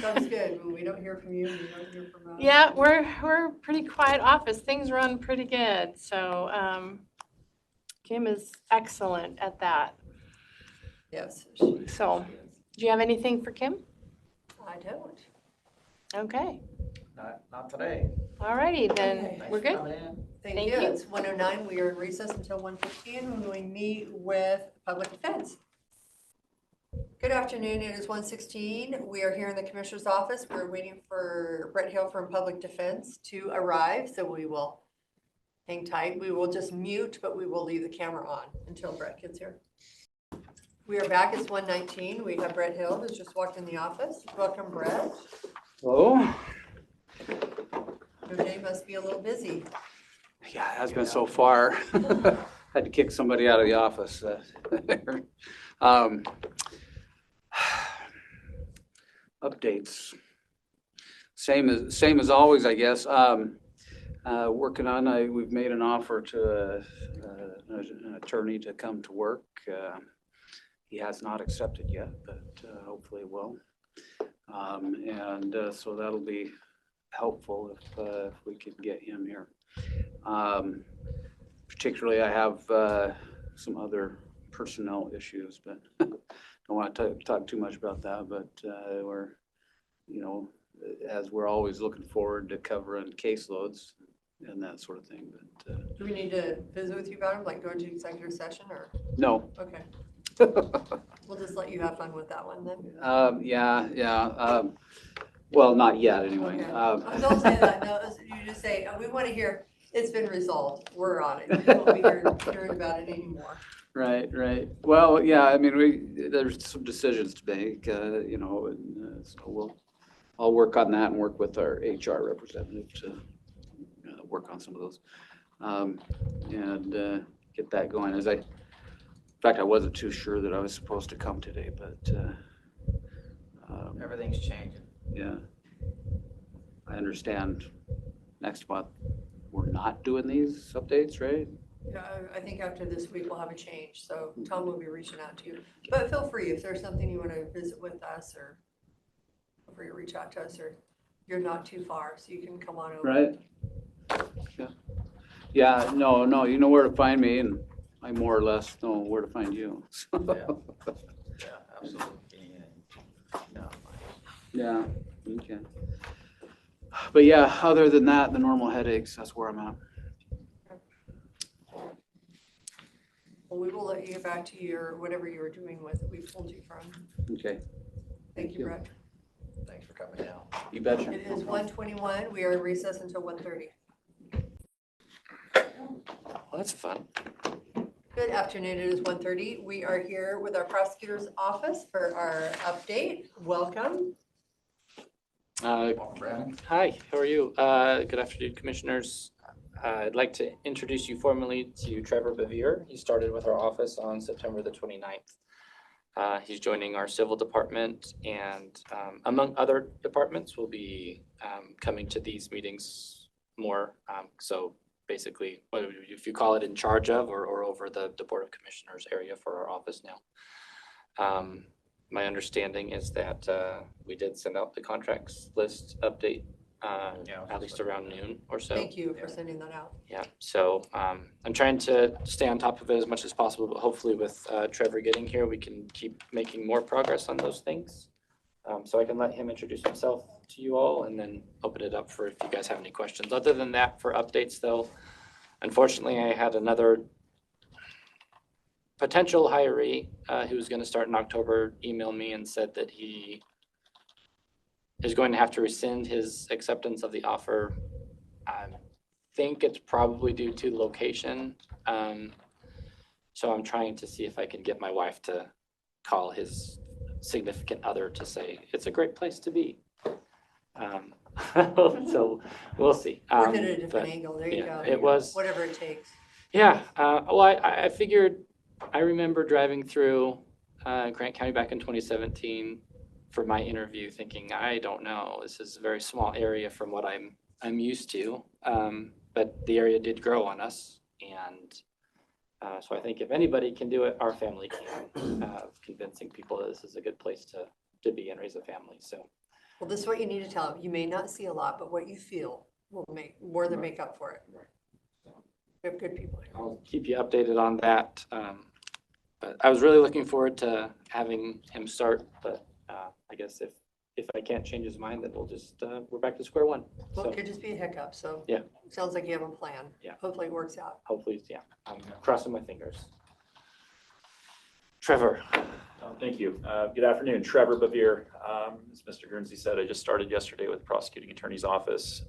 Sounds good. When we don't hear from you, we don't hear from us. Yeah, we're a pretty quiet office. Things run pretty good. So Kim is excellent at that. Yes. So, do you have anything for Kim? I don't. Okay, Not today. all righty, then Okay. Thanks we're for good. coming in. Thank Thank you. you. It's 1:09. We are in recess until 1:15 when we meet with Public Defense. Good afternoon. It is 1:16. We are here in the Commissioner's office. We're waiting for Brett Hill from Public Defense to arrive, so we will hang tight. We will just mute, but we will leave the camera on until Brett gets here. We are back. It's 1:19. We have Brett Hill who's just walked in the office. Welcome, Brett. Hello? Your day must be a little busy. Yeah, it has been so far. Had to kick somebody out of the office. Updates. Same as always, I guess. Working on, we've made an offer to an attorney to come to work. He has not accepted yet, but hopefully will. So that'll be helpful if we could get him here. Particularly, I have some other personnel issues, but don't want to talk too much about that. But we're, as we're always looking forward to covering caseloads and that sort of thing. But Do we need to visit with you about him, like go into executive session or? no. Okay, we'll just let you have fun with that one then. Yeah. Well, not yet, anyway. Okay. Don't say that, no, you just say, we want to hear, it's been resolved, we're on it. We won't be hearing about it anymore. Right. Well, yeah, I mean, there's some decisions to make, so I'll work on that and work with our HR representative to work on some of those. And get that going. In fact, I wasn't too sure that I was supposed to come today, but Everything's changing. yeah. I understand next month we're not doing these updates, right? Yeah, I think after this week we'll have a change, so Tom will be reaching out to you. But feel free, if there's something you want to visit with us or feel free to reach out to us, or you're not too far, so you can come on over. Right. Yeah, no, you know where to find me, and I more or less know where to find you. Yeah, absolutely. No. Yeah, okay. But yeah, other than that, the normal headaches, that's where I'm at. Well, we will let you get back to your, whatever you were doing with it, we pulled you from. Okay, Thank you, Brett. Thanks for coming down. you betcha. It is 1:21, we are in recess until 1:30. Well, that's fun. Good afternoon, it is 1:30. We are here with our prosecutor's office for our update. Welcome. Brad. Hi, how are you? Good afternoon, Commissioners. I'd like to introduce you formally to Trevor Bevere. He started with our office on September the 29th. He's joining our civil department and among other departments will be coming to these meetings more. So basically, if you call it in charge of or over the Board of Commissioners area for our office now. My understanding is that we did send out the contracts list update at least around noon or so. Thank you for sending that out. Yeah, so I'm trying to stay on top of it as much as possible, but hopefully with Trevor getting here, we can keep making more progress on those things. So I can let him introduce himself to you all and then open it up for if you guys have any questions. Other than that, for updates though, unfortunately, I had another potential hiree who was going to start in October email me and said that he is going to have to rescind his acceptance of the offer. I think it's probably due to location. So I'm trying to see if I can get my wife to call his significant other to say, it's a great place to be. So we'll see. Work at a different angle, there you yeah, go. it was- Whatever it takes. Yeah, well, I figured, I remember driving through Grant County back in 2017 for my interview thinking, I don't know, this is a very small area from what I'm used to. But the area did grow on us. And so I think if anybody can do it, our family can, convincing people that this is a good place to be and raise a family, so. Well, this is what you need to tell them. You may not see a lot, but what you feel will more than make up for it. We have good people here. I'll keep you updated on that. But I was really looking forward to having him start, but I guess if I can't change his mind, then we'll just, we're back to square one. Well, So it could just be a hiccup, so. Yeah. Sounds like you have a plan. Yeah. Hopefully it works out. hopefully, yeah, I'm crossing my fingers. Trevor. Thank you. Good afternoon, Trevor Bevere. As Mr. Guernsey said, I just started yesterday with the prosecuting attorney's office.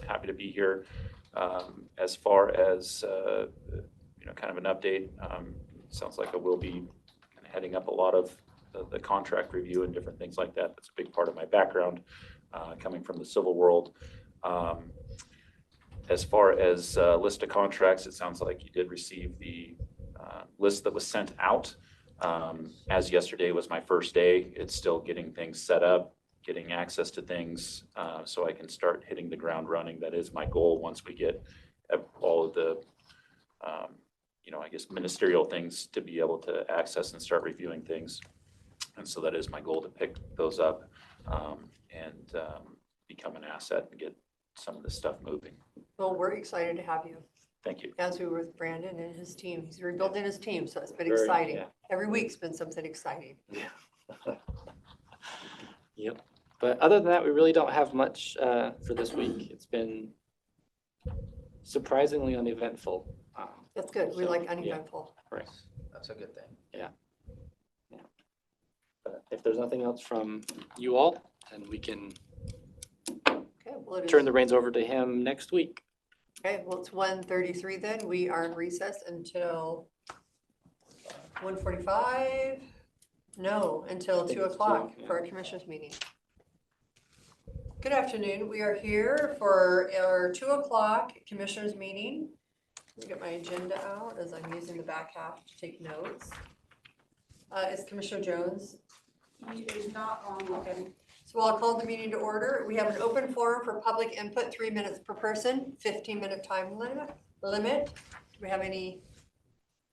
Happy to be here. As far as, kind of an update, sounds like I will be kind of heading up a lot of the contract review and different things like that. That's a big part of my background, coming from the civil world. As far as list of contracts, it sounds like you did receive the list that was sent out. As yesterday was my first day, it's still getting things set up, getting access to things, so I can start hitting the ground running. That is my goal once we get all of the, I guess ministerial things to be able to access and start reviewing things. And so that is my goal, to pick those up and become an asset and get some of this stuff moving. Well, we're excited to have you, Thank you. as we were with Brandon and his team. He's rebuilding his team, so it's been Very, exciting. yeah. Every week's been something exciting. Yep. But other than that, we really don't have much for this week. It's been surprisingly uneventful. That's good. We So, like yeah. uneventful. Right. That's a good thing. But if there's nothing else from you all, then we can Okay, well, it is. turn the reins over to him next week. Okay, well, it's 1:33 then. We are in recess until 1:45? No, until 2 o'clock for our commissioners meeting. Good afternoon. We are here for our 2 o'clock commissioners meeting. Let me get my agenda out as I'm using the back half to take notes. Is Commissioner Jones? He is not on. Okay. So I'll call the meeting to order. We have an open forum for public input, 3 minutes per person, 15-minute time limit. Do we have any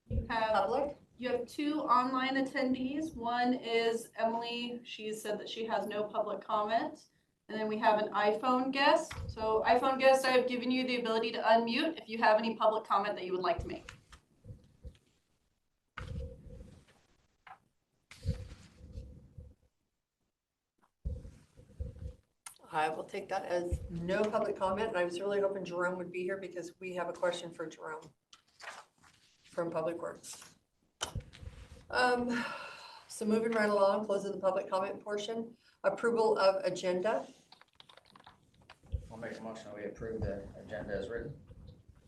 You have public? You have two online attendees. One is Emily. She said that she has no public comment. And then we have an iPhone guest. So iPhone guest, I have given you the ability to unmute if you have any public comment that you would like to make. I will take that as no public comment. And I was really hoping Jerome would be here because we have a question for Jerome from Public Works. So moving right along, closing the public comment portion, approval of agenda. I'll make a motion that we approve the agenda as written.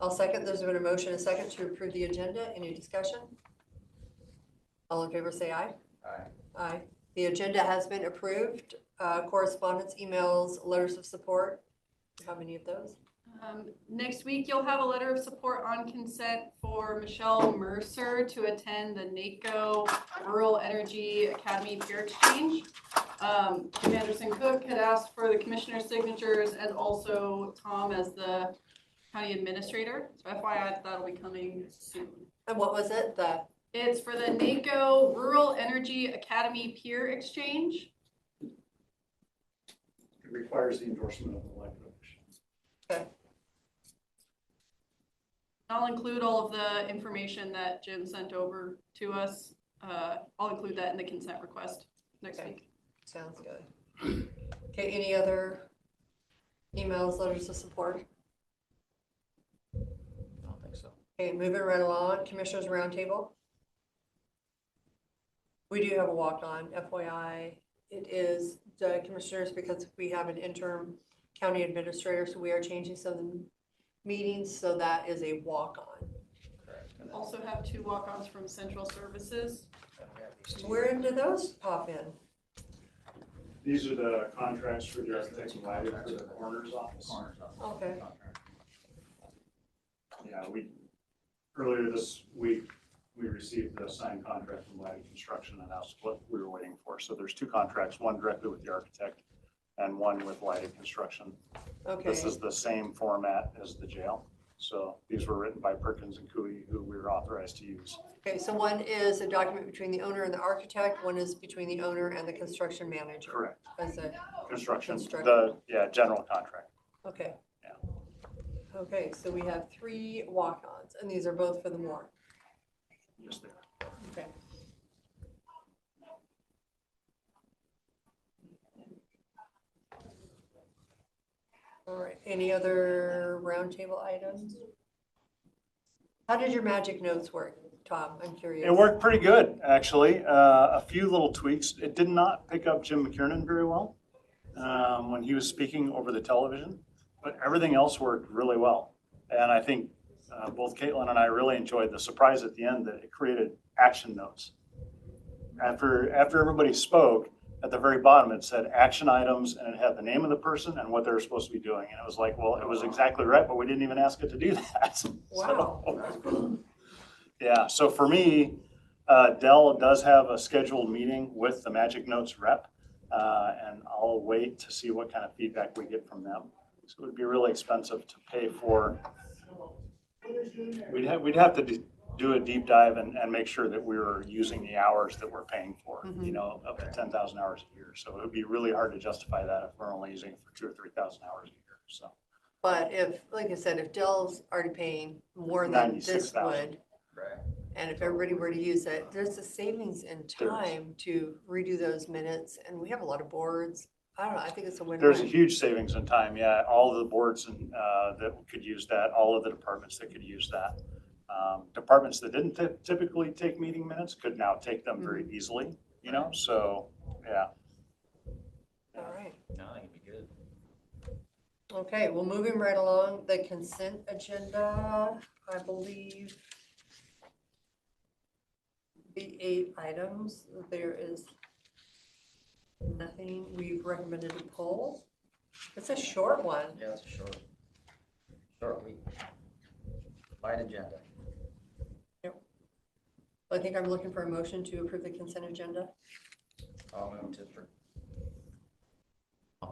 I'll second. There's been a motion, and a second to approve the agenda. Any discussion? All in favor, say aye. Aye. Aye. The agenda has been approved. Correspondence, emails, letters of support. Do you have any of those? Next week, you'll have a letter of support on consent for Michelle Mercer to attend the NACO Rural Energy Academy Peer Exchange. Kim Anderson Cook had asked for the commissioner's signatures and also Tom as the county administrator. So FYI, that'll be coming soon. And what was it? It's for the NACO Rural Energy Academy Peer Exchange. It requires the endorsement of the elected officials. Okay. I'll include all of the information that Jim sent over to us. I'll include that in the consent request next Okay. week. Sounds good. Okay, any other emails, letters of support? I don't think so. Okay, moving right along, Commissioners Roundtable. We do have a walk-on, FYI. It is the commissioners because we have an interim county administrator, so we are changing some of the meetings, so that is a walk-on. Correct. And then Also have two walk-ons from Central Services. we have these two. Where did those pop in? These are the contracts for the architects and lighting for the coroner's office. Corners on the Okay. contract. Yeah, earlier this week, we received the signed contract from Lighting Construction, and that's what we were waiting for. So there's two contracts, one directly with the architect and one with Lighting Construction. Okay, This is the same format as the jail. So these were written by Perkins and Coie, who we were authorized to use. okay, so one is a document between the owner and the architect, one is between the owner and the construction manager. Correct. As a, Construction, Construction. general contract. okay. Yeah. Okay, so we have 3 walk-ons, and these are both for the more. Just there. Okay. All right, any other roundtable items? How did your magic notes work, Tom? I'm curious. It worked pretty good, actually. A few little tweaks. It did not pick up Jim McKiernan very well when he was speaking over the television, but everything else worked really well. And I think both Caitlin and I really enjoyed the surprise at the end that it created action notes. After everybody spoke, at the very bottom, it said action items, and it had the name of the person and what they were supposed to be doing. And it was like, well, it was exactly right, but we didn't even ask it to do that. Wow. So, yeah, so for me, Dell does have a scheduled meeting with the Magic Notes rep, and I'll wait to see what kind of feedback we get from them. So it would be really expensive to pay for. We'd have to do a deep dive and make sure that we were using the hours that we're paying for, you know, up to 10,000 hours a year. So it would be really hard to justify that if we're only using it for 2,000 or 3,000 hours a year, so. But if, like I said, if Dell's already paying more than this 96,000. would, Right. and if everybody were to use it, there's a savings in There is. time to redo those minutes, and we have a lot of boards. I don't know, I think it's a win-win. There's a huge savings in time, yeah. All of the boards and, that could use that, all of the departments that could use that. Departments that didn't typically take meeting minutes could now take them very easily, you know, so, yeah. All right, No, I think it'd be good. okay, well, moving right along, the consent agenda, I believe the 8 items, there is nothing we've recommended to pull. It's a short one. Yeah, it's a short week. Light agenda. I think I'm looking for a motion to approve the consent agenda. I'll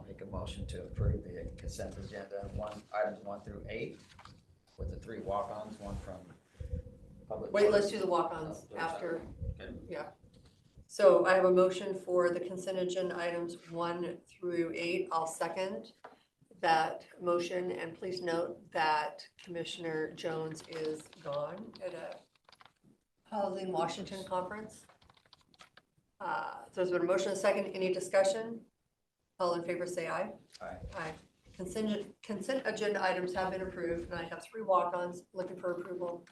make a motion to approve the consent agenda, items 1 through 8, with the 3 walk-ons, one from public. Wait, let's Works. do the walk-ons Oh, after. Okay. Yeah. So I have a motion for the consent agenda items 1 through 8. I'll second that motion, and please note that Commissioner Jones is gone at a Housing Washington conference. So there's been a motion, a second. Any discussion? All in favor, say aye. Aye. Aye. Consent agenda items have been approved, and I have 3 walk-ons looking for approval.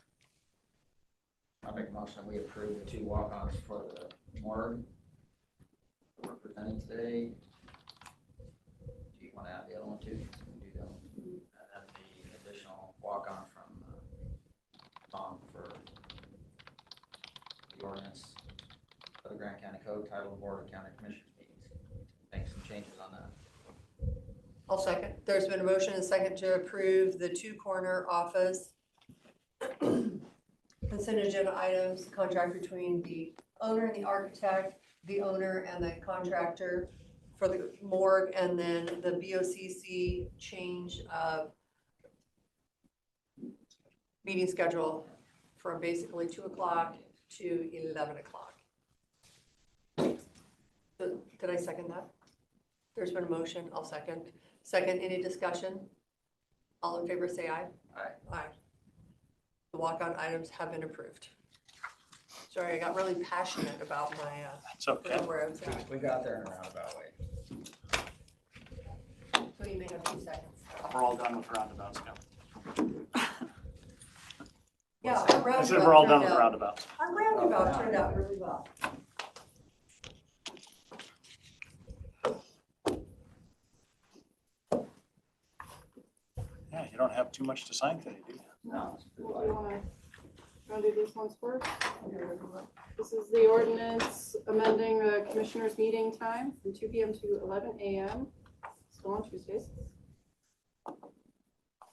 I'll make a motion, we approve the 2 walk-ons for the morgue that were presented today. Do you want to add the other one too? We can do that one. And then the additional walk-on from Tom for the ordinance for the Grant County Code, title of Board of County Commissioners meetings. Make some changes on that. I'll second. There's been a motion and a second to approve the 2 corner office consent agenda items, contract between the owner and the architect, the owner and the contractor for the morgue, and then the BOCC change of meeting schedule from basically 2 o'clock to 11 o'clock. Did I second that? There's been a motion. I'll second. Second, any discussion? All in favor, say aye. Aye. Aye. The walk-on items have been approved. Sorry, I got really passionate about my, It's okay. where I was at. We got there in a roundabout way. So you may have 2 seconds. We're all done with roundabouts now. Yeah. I said we're all done with roundabouts. Our roundabout turned out really well. Yeah, you don't have too much to sign today, do you? No. Do you wanna do these ones first? This is the ordinance amending the commissioners' meeting time from 2 p.m. to 11 a.m. Still on Tuesdays. I'm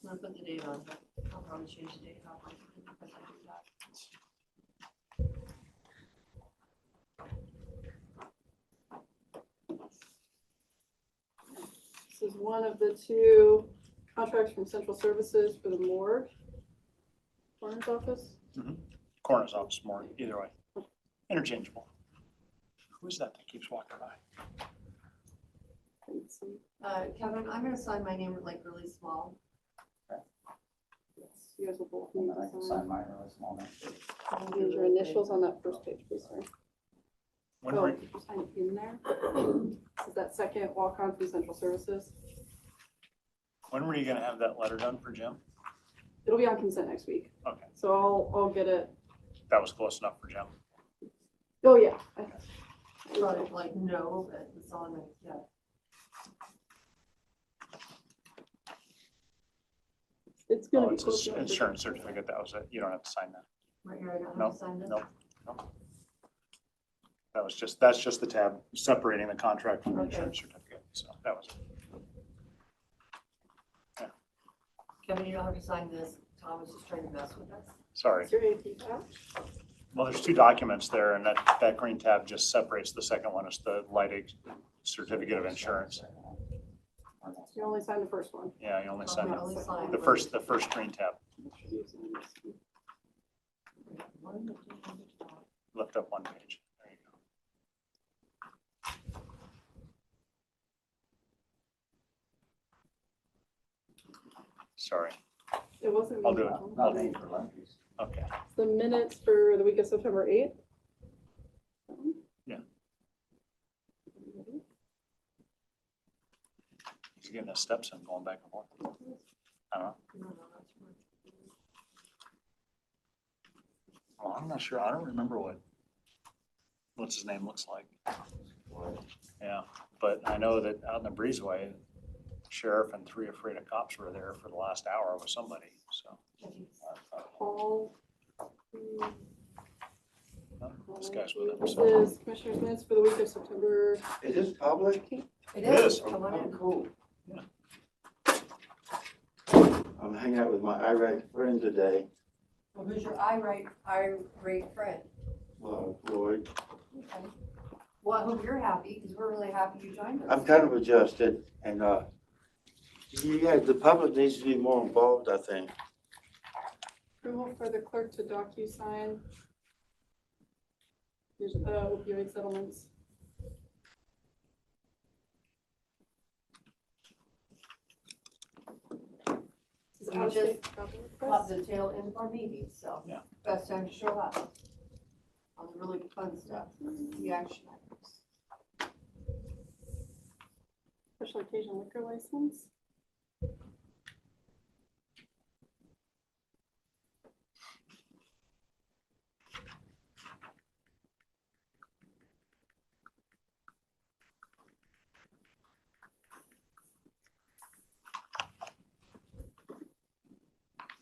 gonna put the date on, but I'll probably change the date. I'll probably do that. This is one of the 2 contracts from Central Services for the morgue. Coroner's office. Coroner's office, more, either way. Interchangeable. Who is that keeps walking by? Kevin, I'm gonna sign my name like really small. Yes. You guys will both need And then I to can sign. sign mine really small next to it. Need your initials on that first page, please, sir. When Oh, were, did you sign it in there? Is that second walk-on from Central Services? when were you gonna have that letter done for Jim? It'll be on consent next week. Okay, So I'll get it. that was close enough for Jim. Oh, yeah. Probably like, no, but it's on, like, yeah. It's Oh, gonna be it's close an enough. insurance certificate, that was it. You don't have to sign that. Right here, I don't No, have to sign this. no, no. That's just the tab separating the contract from the Okay. insurance certificate, so that was it. Kevin, you don't have to sign this. Tom was just trying to mess with us. Sorry. Is your AP badge? Well, there's two documents there, and that green tab just separates the second one. It's the light certificate of insurance. You only signed the first one. Yeah, you only sign Yeah, only sign the first green tab. Lift up one page. There you go. Sorry, It wasn't. I'll do it. Not made for lunches. Okay. The minutes for the week of September 8th. Yeah. He's getting his steps in, going back and forth. I don't know. Well, I'm not sure. I don't remember what's his name looks like. Yeah, but I know that out in the breezeway, sheriff and 3 afraid of cops were there for the last hour with somebody, so. Paul. This guy's with him, This so. is Commissioner's minutes for the week of September. Is this public? It It is. is. Come on in. Cool. I'm hanging out with my irate friend today, Well, who's your irate friend? Lloyd. Okay. Well, I hope you're happy, because we're really happy you joined us. I'm kind of adjusted and, yeah, the public needs to be more involved, I think. Approval for the clerk to docu-sign. Here's opioid settlements. This is You out-of-state just travel Caught request. the tail end of our meeting, so. Yeah. Best time to show up. On the really fun stuff, the action items. Special occasion liquor license.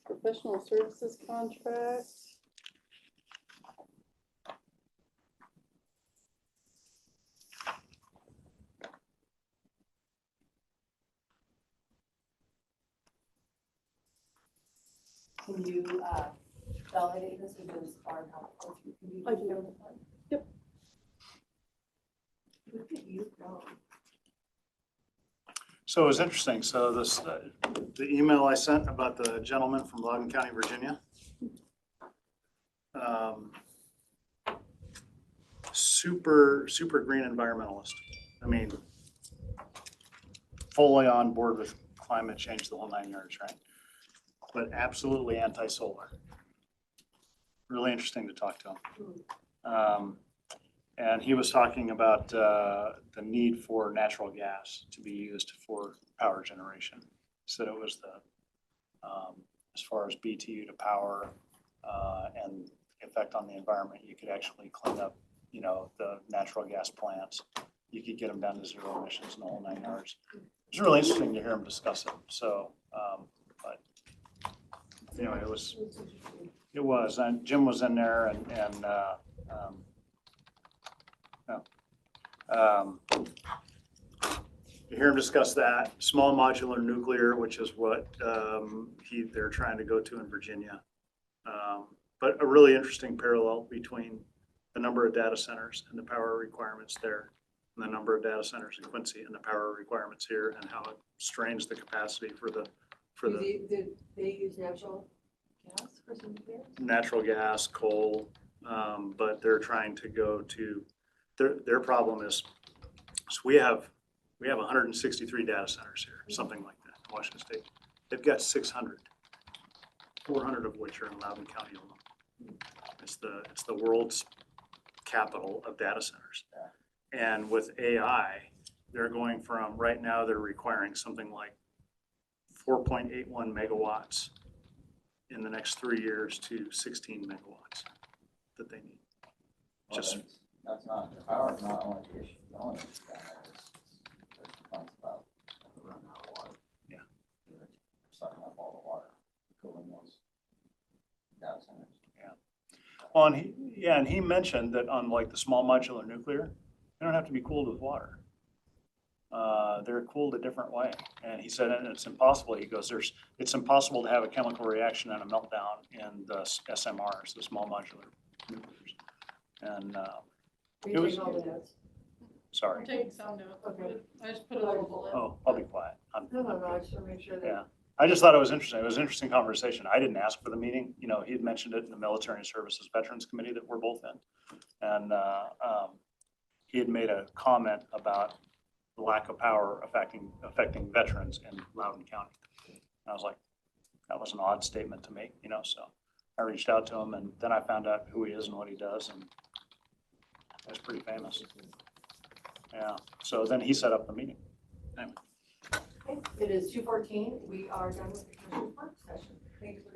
Professional services contract. Can you, validate this or does our help? I can do it. Yep. Look at you go. So it was interesting. So this, the email I sent about the gentleman from Logan County, Virginia. Super green environmentalist. I mean, fully on board with climate change, the whole 9 yards, right? But absolutely anti-solar. Really interesting to talk to him. And he was talking about the need for natural gas to be used for power generation. Said it was as far as BTU to power and the effect on the environment, you could actually clean up, the natural gas plants. You could get them down to 0 emissions in the whole 9 yards. It was really interesting to hear him discuss it. So, but anyway, it was, and Jim was in there you hear him discuss that, small modular nuclear, which is what they're trying to go to in Virginia. But a really interesting parallel between the number of data centers and the power requirements there, and the number of data centers in Quincy and the power requirements here, and how it strains the capacity for the Did they use natural gas for some repairs? natural gas, coal, but they're trying to go to, their problem is, so we have 163 data centers here, something like that, in Washington State. They've got 600. 400 of which are in Loudoun County alone. It's the world's capital of data centers. And with AI, they're going from, right now, they're requiring something like 4.81 megawatts in the next 3 years to 16 megawatts that they need. Well, Just, that's not, the power's not only the issue, the only issue down there is, there's complaints about running out of water. Yeah. They're sucking up all the water, cooling those data centers. well, and he mentioned that on like the small modular nuclear, they don't have to be cooled with water. They're cooled a different way. And he said, and it's impossible, he goes, it's impossible to have a chemical reaction and a meltdown in the SMRs, the small modular nuclears. And, it was, all the notes. sorry. I'm taking some notes. Okay. I just put a little bullet. Oh, I'll be quiet. No, I just want to make sure that. Yeah. I just thought it was interesting. It was an interesting conversation. I didn't ask for the meeting. You know, he had mentioned it in the Military Services Veterans Committee that we're both in. And he had made a comment about the lack of power affecting veterans in Loudoun County. And I was like, that was an odd statement to make, you know, so I reached out to him and then I found out who he is and what he does, and he's pretty famous. Yeah, so then he set up the meeting. Anyway. It is 2:14. We are done with the commissioner's work session. Thanks for